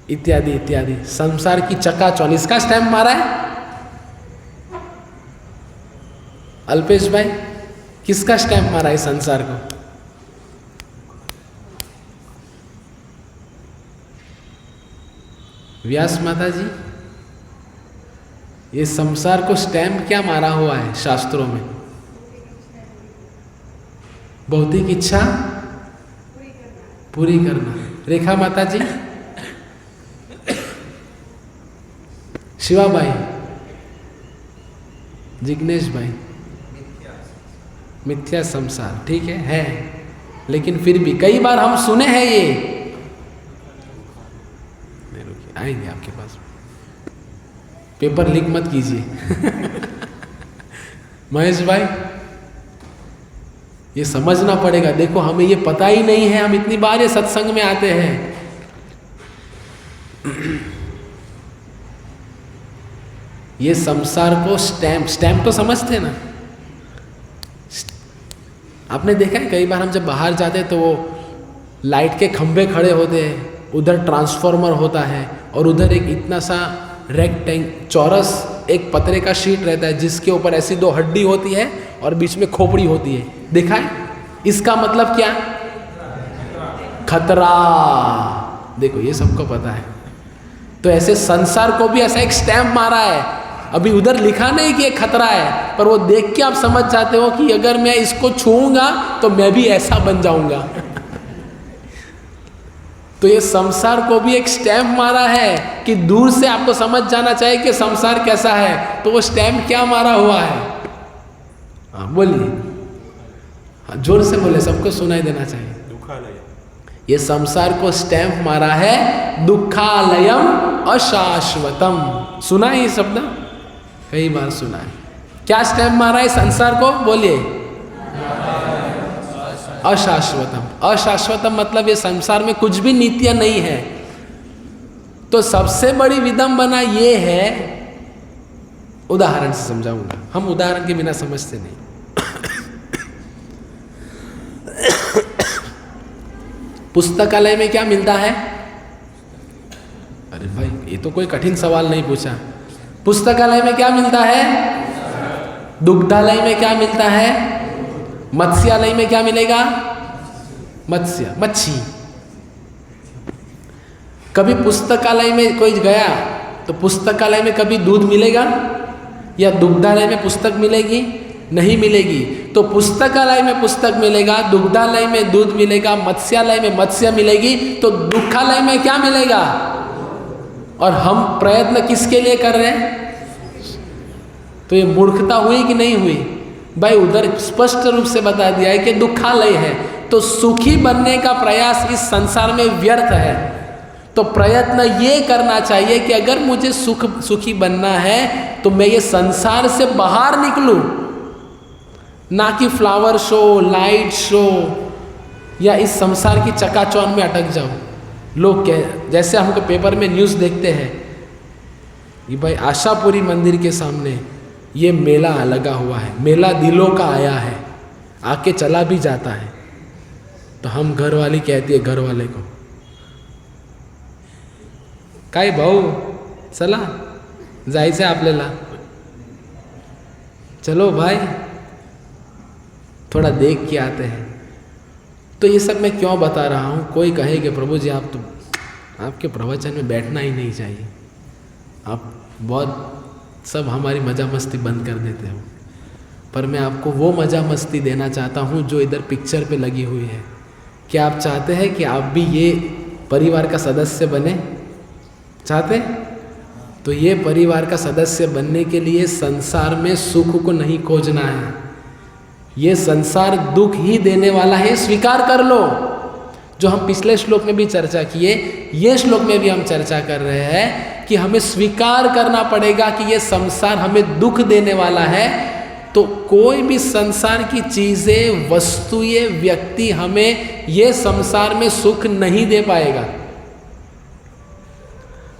इत्यादि इत्यादि। संसार की चकाचौंध, इसका स्टैंप मारा है अल्पेश भाई? किसका स्टैंप मारा है संसार को? व्यास माता जी, ये संसार को स्टैंप क्या मारा हुआ है शास्त्रों में? भौतिक इच्छा पूरी करना। रेखा माता जी, शिवा भाई, जिग्नेश भाई, मिथ्या संसार, ठीक है, लेकिन फिर भी कई बार हम सुने हैं ये। आएंगे आपके पास, पेपर लीक मत कीजिए। महेश भाई, ये समझना पड़ेगा। देखो हमें ये पता ही नहीं है, हम इतनी बार ये सत्संग में आते हैं। ये संसार को स्टैंप तो समझते हैं ना? आपने देखा है कई बार हम जब बाहर जाते हैं तो वो लाइट के खंभे खड़े होते हैं, उधर ट्रांसफार्मर होता है और उधर एक इतना सा चौरस एक पतरे का शीट रहता है जिसके ऊपर ऐसी दो हड्डी होती है और बीच में खोपड़ी होती है। देखा है? इसका मतलब क्या? खतरा। देखो ये सबको पता है। तो ऐसे संसार को भी ऐसा एक स्टैंप मारा है। अभी उधर लिखा नहीं कि ये खतरा है, पर वो देख के आप समझ जाते हो कि अगर मैं इसको छूऊंगा तो मैं भी ऐसा बन जाऊंगा। तो ये संसार को भी एक स्टैंप मारा है कि दूर से आपको समझ जाना चाहिए कि संसार कैसा है। तो वो स्टैंप क्या मारा हुआ है? हाँ बोलिए, हाँ जोर से बोले, सबको सुनाई देना चाहिए। दुखालय। ये संसार को स्टैंप मारा है दुखालयम अशाश्वतम। सुना है ये शब्द? कई बार सुना है। क्या स्टैंप मारा है संसार को? बोलिए। अशाश्वतम। अशाश्वतम मतलब ये संसार में कुछ भी नित्य नहीं है। तो सबसे बड़ी विडंबना ये है, उदाहरण से समझाऊंगा, हम उदाहरण के बिना समझते नहीं। पुस्तकालय में क्या मिलता है? अरे भाई ये तो कोई कठिन सवाल नहीं पूछा। पुस्तकालय में क्या मिलता है? दुग्धालय में क्या मिलता है? मत्स्यालय में क्या मिलेगा? मत्स्य, मच्छी। कभी पुस्तकालय में कोई गया तो पुस्तकालय में कभी दूध मिलेगा? या दुग्धालय में पुस्तक मिलेगी? नहीं मिलेगी। तो पुस्तकालय में पुस्तक मिलेगा, दुग्धालय में दूध मिलेगा, मत्स्यालय में मत्स्य मिलेगी, तो दुखालय में क्या मिलेगा? और हम प्रयत्न किसके लिए कर रहे हैं? तो ये मूर्खता हुई कि नहीं हुई? भाई उधर स्पष्ट रूप से बता दिया है कि दुखालय है। तो सुखी बनने का प्रयास इस संसार में व्यर्थ है। तो प्रयत्न ये करना चाहिए कि अगर मुझे सुखी बनना है तो मैं ये संसार से बाहर निकलूं, ना कि फ्लावर शो, लाइट शो या इस संसार की चकाचौंध में अटक जाऊं। लोग जैसे हमको पेपर में न्यूज़ देखते हैं कि भाई आशापुरी मंदिर के सामने ये मेला लगा हुआ है, मेला दिलों का आया है, आके चला भी जाता है। तो हम घर वाली कहती है घर वाले को, काय भाऊ चला जायचं आपल्याला, चलो भाई थोड़ा देख के आते हैं। तो ये सब मैं क्यों बता रहा हूँ? कोई कहे कि प्रभु जी आप तो आपके प्रवचन में बैठना ही नहीं चाहिए, आप बहुत सब हमारी मज़ा मस्ती बंद कर देते हो। पर मैं आपको वो मज़ा मस्ती देना चाहता हूँ जो इधर पिक्चर पे लगी हुई है क्या आप चाहते हैं कि आप भी ये परिवार का सदस्य बने? चाहते? तो ये परिवार का सदस्य बनने के लिए संसार में सुख को नहीं खोजना है। ये संसार दुख ही देने वाला है, स्वीकार कर लो। जो हम पिछले श्लोक में भी चर्चा किए, ये श्लोक में भी हम चर्चा कर रहे हैं कि हमें स्वीकार करना पड़ेगा कि ये संसार हमें दुख देने वाला है। तो कोई भी संसार की चीजें, वस्तुएं, व्यक्ति हमें ये संसार में सुख नहीं दे पाएगा।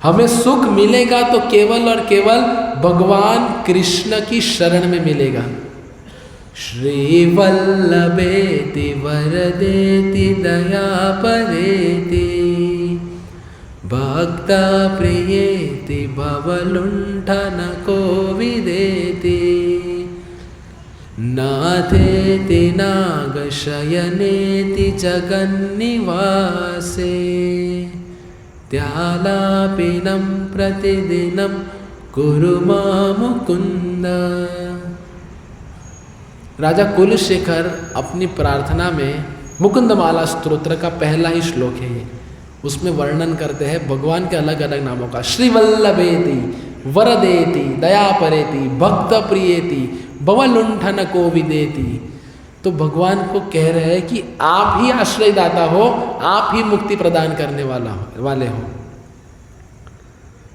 हमें सुख मिलेगा तो केवल और केवल भगवान कृष्ण की शरण में मिलेगा। श्री वल्लभेति वरदेति दयापरेति भक्त प्रियेति भवलुण्ठन कोविदेति नाथेति नागशयनेति जगन्निवासे त्यालापिनं प्रतिदिनं कुरु मां मुकुन्द। राजा कुलशेखर अपनी प्रार्थना में मुकुंदमाला स्तोत्र का पहला ही श्लोक है ये, उसमें वर्णन करते हैं भगवान के अलग अलग नामों का। श्री वल्लभेति वरदेति दयापरेति भक्त प्रियेति भवलुण्ठन कोविदेति। तो भगवान को कह रहे हैं कि आप ही आश्रयदाता हो, आप ही मुक्ति प्रदान करने वाले हो।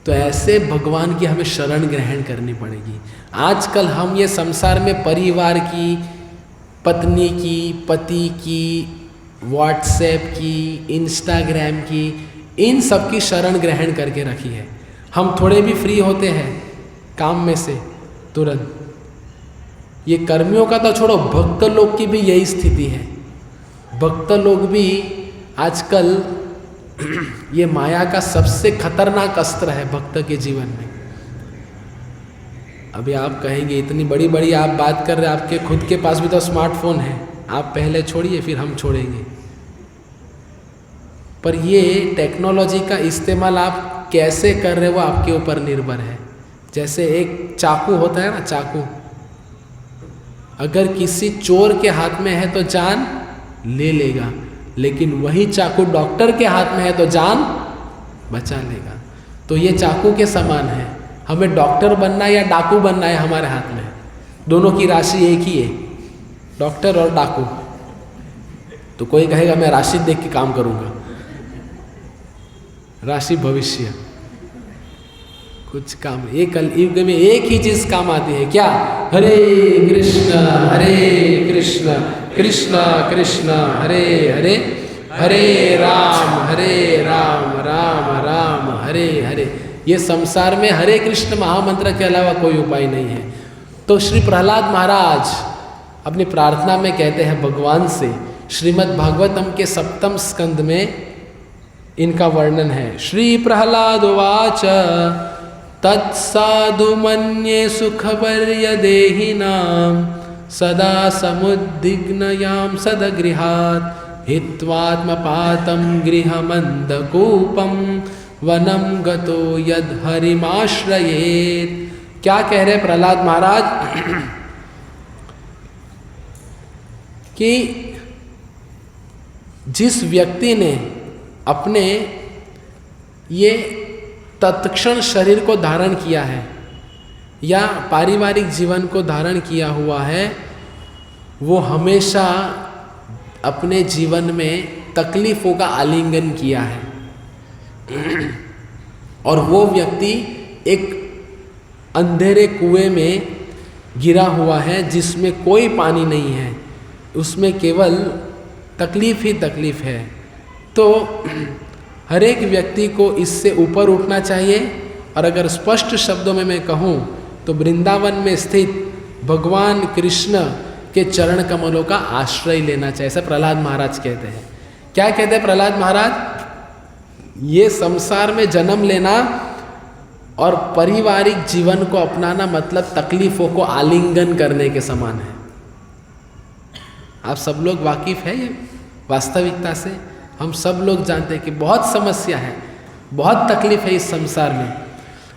तो ऐसे भगवान की हमें शरण ग्रहण करनी पड़ेगी। आजकल हम ये संसार में परिवार की, पत्नी की, पति की, व्हाट्सएप की, इंस्टाग्राम की, इन सब की शरण ग्रहण करके रखी है। हम थोड़े भी फ्री होते हैं काम में से तुरंत, ये कर्मियों का तो छोड़ो, भक्त लोग की भी यही स्थिति है। भक्त लोग भी आजकल ये माया का सबसे खतरनाक अस्त्र है भक्त के जीवन में। अभी आप कहेंगे इतनी बड़ी बड़ी आप बात कर रहे हैं, आपके खुद के पास भी तो स्मार्टफोन है, आप पहले छोड़िए फिर हम छोड़ेंगे। पर ये टेक्नोलॉजी का इस्तेमाल आप कैसे कर रहे हो आपके ऊपर निर्भर है। जैसे एक चाकू होता है ना, चाकू अगर किसी चोर के हाथ में है तो जान ले लेगा, लेकिन वही चाकू डॉक्टर के हाथ में है तो जान बचा लेगा। तो ये चाकू के समान है, हमें डॉक्टर बनना है या डाकू बनना है हमारे हाथ में। दोनों की राशि एक ही है, डॉक्टर और डाकू। तो कोई कहेगा मैं राशि देख के काम करूंगा, राशि भविष्य कुछ काम, एक कलयुग में एक ही चीज काम आती है क्या? हरे कृष्ण कृष्ण कृष्ण हरे हरे, हरे राम राम राम हरे हरे। ये संसार में हरे कृष्ण महामंत्र के अलावा कोई उपाय नहीं है। तो श्री प्रहलाद महाराज अपनी प्रार्थना में कहते हैं भगवान से, श्रीमद् भागवतम के 7वें स्कंद में इनका वर्णन है। श्री प्रहलाद उवाच तत्साधु मन्ये सुखवर्य देहिनां सदा समुद्विग्नयां सदगृहात् हित्वात्मपातं गृहमन्दकूपं वनं गतो यद् हरिमाश्रयेत्। क्या कह रहे प्रहलाद महाराज कि जिस व्यक्ति ने अपने ये तत्क्षण शरीर को धारण किया है या पारिवारिक जीवन को धारण किया हुआ है, वो हमेशा अपने जीवन में तकलीफों का आलिंगन किया है। और वो व्यक्ति एक अंधेरे कुएं में गिरा हुआ है जिसमें कोई पानी नहीं है, उसमें केवल तकलीफ ही तकलीफ है। तो हर एक व्यक्ति को इससे ऊपर उठना चाहिए। और अगर स्पष्ट शब्दों में मैं कहूँ तो वृंदावन में स्थित भगवान कृष्ण के चरण कमलों का आश्रय लेना चाहिए, ऐसा प्रहलाद महाराज कहते हैं। क्या कहते हैं प्रहलाद महाराज? ये संसार में जन्म लेना और पारिवारिक जीवन को अपनाना मतलब तकलीफों को आलिंगन करने के समान है। आप सब लोग वाकिफ है ये वास्तविकता से, हम सब लोग जानते हैं कि बहुत समस्या है, बहुत तकलीफ है इस संसार में।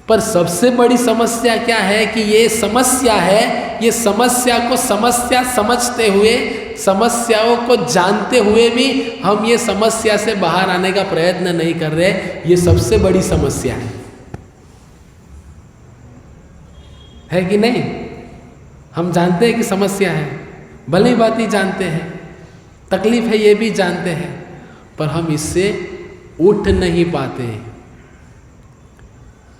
पर सबसे बड़ी समस्या क्या है कि ये समस्या है ये समस्या को समस्या समझते हुए, समस्याओं को जानते हुए भी हम ये समस्या से बाहर आने का प्रयत्न नहीं कर रहे, ये सबसे बड़ी समस्या है कि नहीं? हम जानते हैं कि समस्या है, भली बात ही जानते हैं, तकलीफ है ये भी जानते हैं, पर हम इससे उठ नहीं पाते हैं।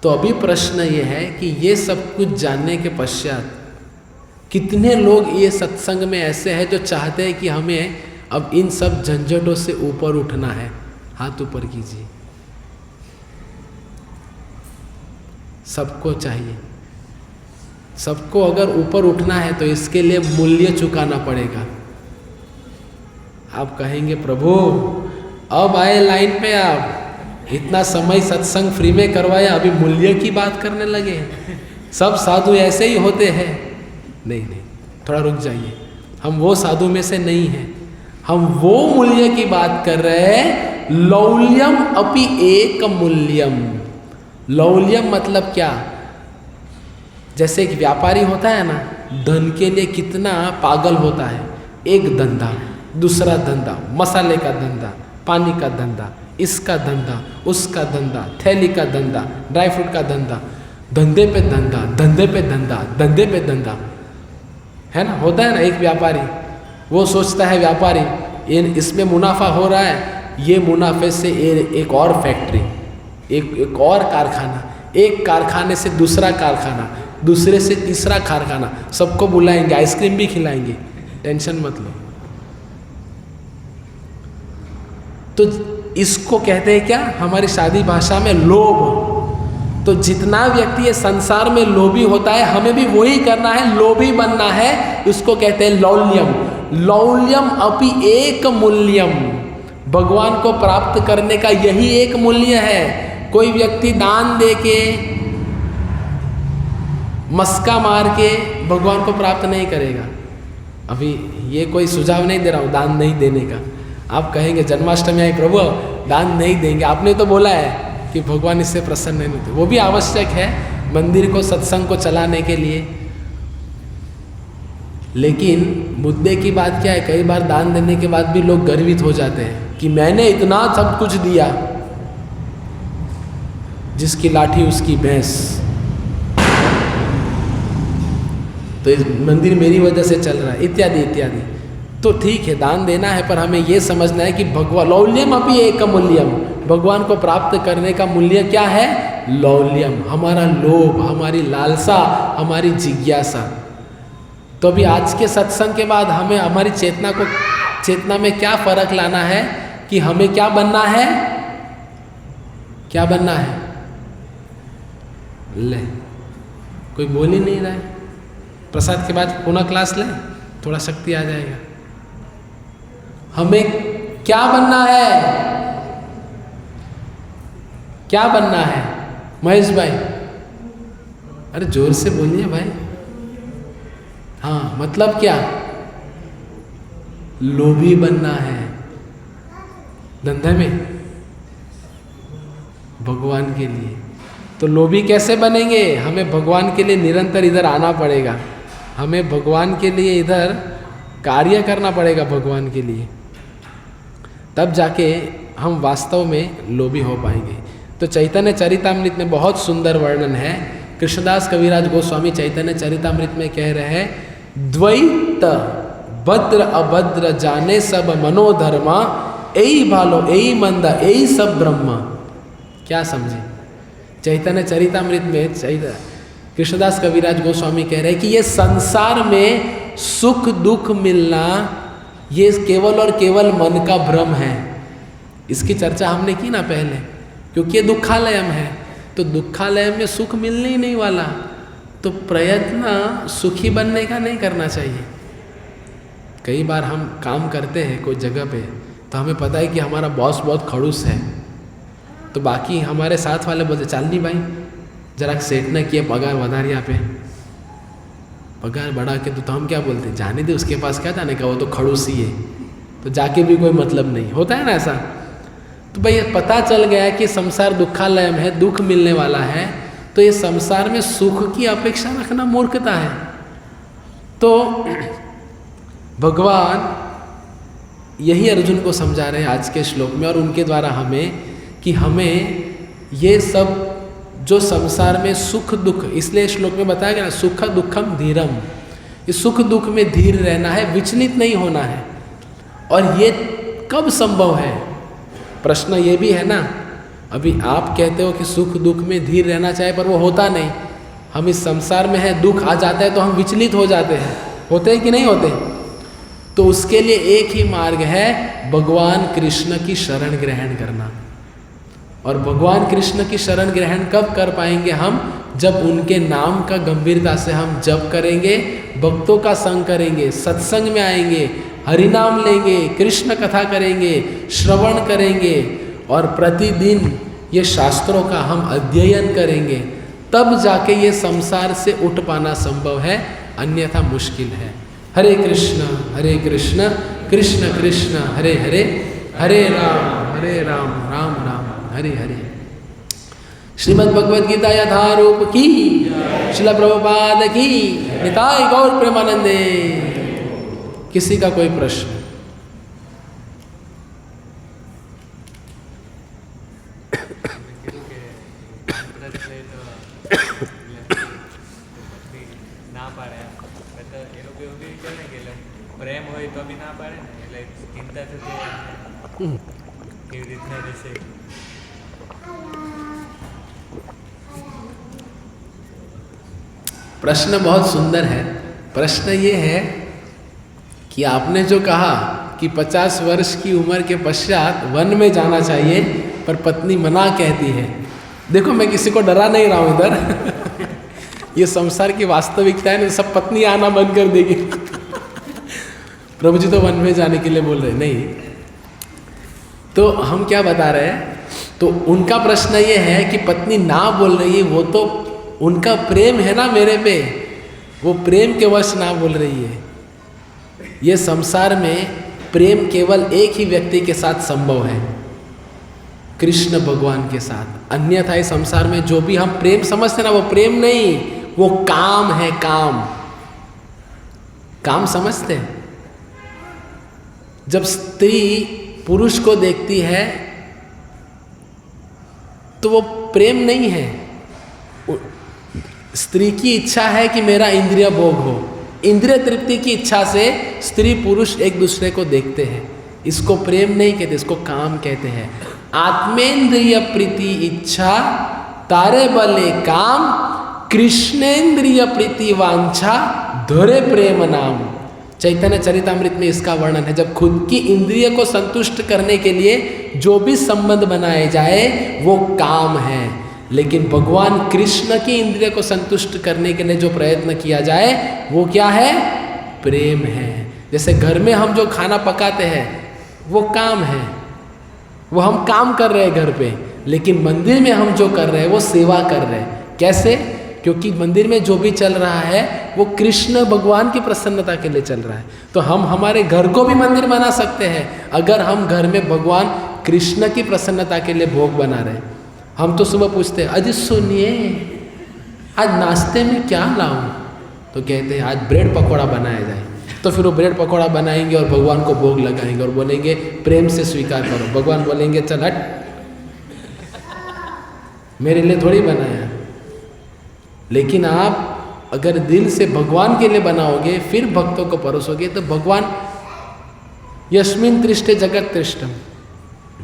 तो अभी प्रश्न ये है कि ये सब कुछ जानने के पश्चात कितने लोग ये सत्संग में ऐसे हैं जो चाहते हैं कि हमें अब इन सब झंझटों से ऊपर उठना है? हाथ ऊपर कीजिए। सबको चाहिए। सबको अगर ऊपर उठना है तो इसके लिए मूल्य चुकाना पड़ेगा। आप कहेंगे प्रभु अब आए लाइन पे, आप इतना समय सत्संग फ्री में करवाया, अभी मूल्य की बात करने लगे। सब साधु ऐसे ही होते हैं। नहीं नहीं, थोड़ा रुक जाइए। हम वो साधु में से नहीं हैं, हम वो मूल्य की बात कर रहे हैं। लौल्यम अपि एक मूल्यम। लौल्यम मतलब क्या? जैसे एक व्यापारी होता है ना, धन के लिए कितना पागल होता है। एक धंधा, दूसरा धंधा, मसाले का धंधा, पानी का धंधा, इसका धंधा, उसका धंधा, थैली का धंधा, ड्राई फ्रूट का धंधा, धंधे पे धंधा, धंधे पे धंधा, धंधे पे धंधा, है ना? होता है ना एक व्यापारी, वो सोचता है व्यापारी इसमें मुनाफा हो रहा है, ये मुनाफे से एक और फैक्ट्री, एक और कारखाना, एक कारखाने से दूसरा कारखाना, दूसरे से तीसरा कारखाना, सबको बुलाएंगे, आइसक्रीम भी खिलाएंगे, टेंशन मत लो। तो इसको कहते हैं क्या हमारी शादी भाषा में? लोभ। तो जितना व्यक्ति ये संसार में लोभी होता है, हमें भी वही करना है, लोभी बनना है। उसको कहते हैं लौल्यम। लौल्यम अपि एक मूल्यम। भगवान को प्राप्त करने का यही एक मूल्य है। कोई व्यक्ति दान दे के, मस्का मार के भगवान को प्राप्त नहीं करेगा। अभी ये कोई सुझाव नहीं दे रहा हूँ दान नहीं देने का। आप कहेंगे जन्माष्टमी आई प्रभु दान नहीं देंगे, आपने तो बोला है कि भगवान इससे प्रसन्न नहीं होते। वो भी आवश्यक है मंदिर को, सत्संग को चलाने के लिए। लेकिन मुद्दे की बात क्या है, कई बार दान देने के बाद भी लोग गर्वित हो जाते हैं कि मैंने इतना सब कुछ दिया, जिसकी लाठी उसकी भैंस, तो इस मंदिर मेरी वजह से चल रहा है, इत्यादि इत्यादि। तो ठीक है दान देना है, पर हमें ये समझना है कि भगवान लौल्यम अपि एक मूल्यम, भगवान को प्राप्त करने का मूल्य क्या है? लौल्यम, हमारा लोभ, हमारी लालसा, हमारी जिज्ञासा। तो अभी आज के सत्संग के बाद हमें हमारी चेतना में क्या फर्क लाना है कि हमें क्या बनना है? क्या बनना है? ले कोई बोल ही नहीं रहा है। प्रसाद के बाद पुनः क्लास लें, थोड़ा शक्ति आ जाएगा। हमें क्या बनना है? क्या बनना है महेश भाई? अरे जोर से बोलिए भाई। हाँ, मतलब क्या? लोभी बनना है धंधे में भगवान के लिए। तो लोभी कैसे बनेंगे? हमें भगवान के लिए निरंतर इधर आना पड़ेगा, हमें भगवान के लिए इधर कार्य करना पड़ेगा भगवान के लिए, तब जाके हम वास्तव में लोभी हो पाएंगे। तो चैतन्य चरितामृत में बहुत सुंदर वर्णन है। कृष्णदास कविराज गोस्वामी चैतन्य चरितामृत में कह रहे हैं, द्वैत भद्र अभद्र जाने सब मनोधर्मा, यही भालो यही मंद यही सब ब्रह्म। क्या समझे? चैतन्य चरितामृत में कृष्णदास कविराज गोस्वामी कह रहे हैं कि ये संसार में सुख दुख मिलना ये केवल और केवल मन का भ्रम है। इसकी चर्चा हमने की ना पहले, क्योंकि ये दुखालयम है। तो दुखालयम में सुख मिलने ही नहीं वाला, तो प्रयत्न सुखी बनने का नहीं करना चाहिए। कई बार हम काम करते हैं कोई जगह पे, तो हमें पता है कि हमारा बॉस बहुत खड़ूस है, तो बाकी हमारे साथ वाले बोलते चल नहीं भाई जरा सेट न किए पगार बढ़ा यहाँ पे, पगार बढ़ा के। तो हम क्या बोलते, जाने दे उसके पास क्या जाने का, वो तो खड़ूसी है, तो जाके भी कोई मतलब नहीं होता है ना ऐसा। तो भाई पता चल गया कि संसार दुखालयम है, दुख मिलने वाला है, तो ये संसार में सुख की अपेक्षा रखना मूर्खता है। तो भगवान यही अर्जुन को समझा रहे हैं आज के श्लोक में, और उनके द्वारा हमें, कि हमें ये सब जो संसार में सुख दुख, इसलिए श्लोक में बताया गया ना, सुख दुखम धीरम, इस सुख दुख में धीर रहना है, विचलित नहीं होना है। और ये कब संभव है? प्रश्न ये भी है ना, अभी आप कहते हो कि सुख दुख में धीर रहना चाहिए, पर वो होता नहीं। हम इस संसार में हैं, दुख आ जाता है तो हम विचलित हो जाते हैं, होते हैं कि नहीं होते? तो उसके लिए एक ही मार्ग है, भगवान कृष्ण की शरण ग्रहण करना। और भगवान कृष्ण की शरण ग्रहण कब कर पाएंगे हम? जब उनके नाम का गंभीरता से हम जप करेंगे, भक्तों का संग करेंगे, सत्संग में आएंगे, हरिनाम लेंगे, कृष्ण कथा करेंगे, श्रवण करेंगे, और प्रतिदिन ये शास्त्रों का हम अध्ययन करेंगे, तब जाके ये संसार से उठ पाना संभव है, अन्यथा मुश्किल है। हरे कृष्ण कृष्ण कृष्ण हरे हरे, हरे राम राम राम हरे हरे। श्रीमद् भगवद गीता यथारूप की, श्रील प्रभुपाद की, निताय गौर प्रेमानंदे। किसी का कोई प्रश्न? પ્રેમ હોય તો બી ના પાડે ને, એટલે ચિંતા થતી કેવી રીતના રહેશે. प्रश्न बहुत सुंदर है। प्रश्न ये है कि आपने जो कहा कि 50 वर्ष की उम्र के पश्चात वन में जाना चाहिए, पर पत्नी मना कहती है। देखो, मैं किसी को डरा नहीं रहा हूँ इधर ये संसार की वास्तविकता है ना, सब पत्नी आना बंद कर देगी प्रभु जी तो वन में जाने के लिए बोल रहे नहीं। तो हम क्या बता रहे हैं? तो उनका प्रश्न ये है कि पत्नी ना बोल रही है, वो तो उनका प्रेम है ना मेरे पे, वो प्रेम के वश ना बोल रही है। ये संसार में प्रेम केवल एक ही व्यक्ति के साथ संभव है, कृष्ण भगवान के साथ। अन्यथा इस संसार में जो भी हम प्रेम समझते ना, वो प्रेम नहीं, वो काम है। काम समझते हैं? जब स्त्री पुरुष को देखती है तो वो प्रेम नहीं है, स्त्री की इच्छा है कि मेरा इंद्रिय भोग हो। इंद्रिय तृप्ति की इच्छा से स्त्री पुरुष एक दूसरे को देखते हैं, इसको प्रेम नहीं कहते, इसको काम कहते हैं। आत्मेंद्रिय प्रीति इच्छा तारे बले काम, कृष्णेंद्रिय प्रीति वांछा धरे प्रेम नाम। चैतन्य चरितामृत में इसका वर्णन है। जब खुद की इंद्रिय को संतुष्ट करने के लिए जो भी संबंध बनाए जाए वो काम है, लेकिन भगवान कृष्ण की इंद्रिय को संतुष्ट करने के लिए जो प्रयत्न किया जाए वो क्या है? प्रेम है। जैसे घर में हम जो खाना पकाते हैं वो काम है, वो हम काम कर रहे हैं घर पे, लेकिन मंदिर में हम जो कर रहे हैं वो सेवा कर रहे हैं। कैसे? क्योंकि मंदिर में जो भी चल रहा है वो कृष्ण भगवान की प्रसन्नता के लिए चल रहा है। तो हम हमारे घर को भी मंदिर बना सकते हैं अगर हम घर में भगवान कृष्ण की प्रसन्नता के लिए भोग बना रहे हैं। हम तो सुबह पूछते हैं, अजी सुनिए आज नाश्ते में क्या लाऊं? तो कहते हैं आज ब्रेड पकौड़ा बनाया जाए। तो फिर वो ब्रेड पकौड़ा बनाएंगे और भगवान को भोग लगाएंगे और बोलेंगे प्रेम से स्वीकार करो। भगवान बोलेंगे चल हट, मेरे लिए थोड़ी बनाया। लेकिन आप अगर दिल से भगवान के लिए बनाओगे फिर भक्तों को परोसोगे तो भगवान यस्मिन तृष्टे जगत तृष्टम,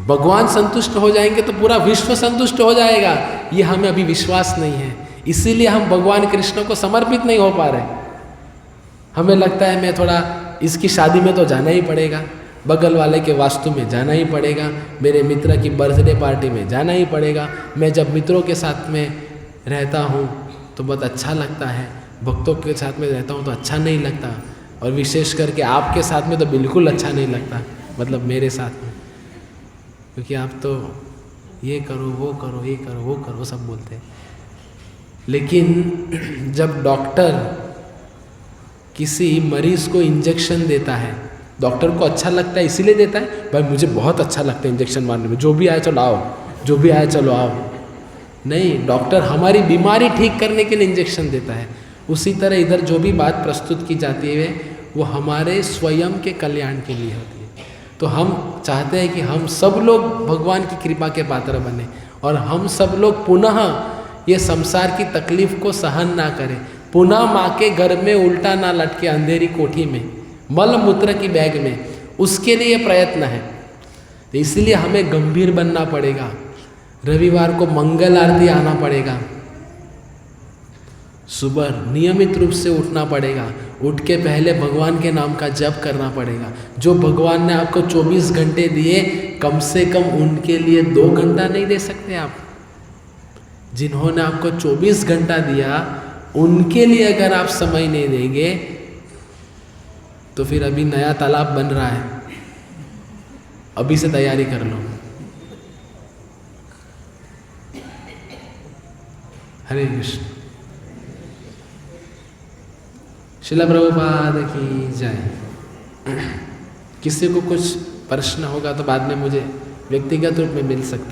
भगवान संतुष्ट हो जाएंगे तो पूरा विश्व संतुष्ट हो जाएगा। ये हमें अभी विश्वास नहीं है, इसीलिए हम भगवान कृष्ण को समर्पित नहीं हो पा रहे। हमें लगता है मैं थोड़ा इसकी शादी में तो जाना ही पड़ेगा, बगल वाले के वास्तु में जाना ही पड़ेगा, मेरे मित्र की बर्थडे पार्टी में जाना ही पड़ेगा। मैं जब मित्रों के साथ में रहता हूँ तो बहुत अच्छा लगता है, भक्तों के साथ में रहता हूँ तो अच्छा नहीं लगता, और विशेष करके आपके साथ में तो बिल्कुल अच्छा नहीं लगता, मतलब मेरे साथ में, क्योंकि आप तो ये करो वो करो ये करो वो करो सब बोलते हैं। लेकिन जब डॉक्टर किसी मरीज़ को इंजेक्शन देता है, डॉक्टर को अच्छा लगता है इसीलिए देता है, भाई मुझे बहुत अच्छा लगता है इंजेक्शन मारने में, जो भी आए चलो आओ, जो भी आए चलो आओ। नहीं, डॉक्टर हमारी बीमारी ठीक करने के लिए इंजेक्शन देता है। उसी तरह इधर जो भी बात प्रस्तुत की जाती है वो हमारे स्वयं के कल्याण के लिए होती है। तो हम चाहते हैं कि हम सब लोग भगवान की कृपा के पात्र बने और हम सब लोग पुनः ये संसार की तकलीफ को सहन ना करें, पुनः माँ के घर में उल्टा ना लटके अंधेरी कोठी में, मल मूत्र की बैग में, उसके लिए प्रयत्न है। तो इसलिए हमें गंभीर बनना पड़ेगा, रविवार को मंगल आरती आना पड़ेगा, सुबह नियमित रूप से उठना पड़ेगा, उठ के पहले भगवान के नाम का जप करना पड़ेगा। जो भगवान ने आपको 24 घंटे दिए, कम से कम उनके लिए 2 घंटा नहीं दे सकते आप? जिन्होंने आपको 24 घंटा दिया उनके लिए अगर आप समय नहीं देंगे तो फिर अभी नया तालाब बन रहा है, अभी से तैयारी कर लो। हरे कृष्ण। श्रील प्रभुपाद की जय। किसी को कुछ प्रश्न होगा तो बाद में मुझे व्यक्तिगत रूप में मिल सकता है।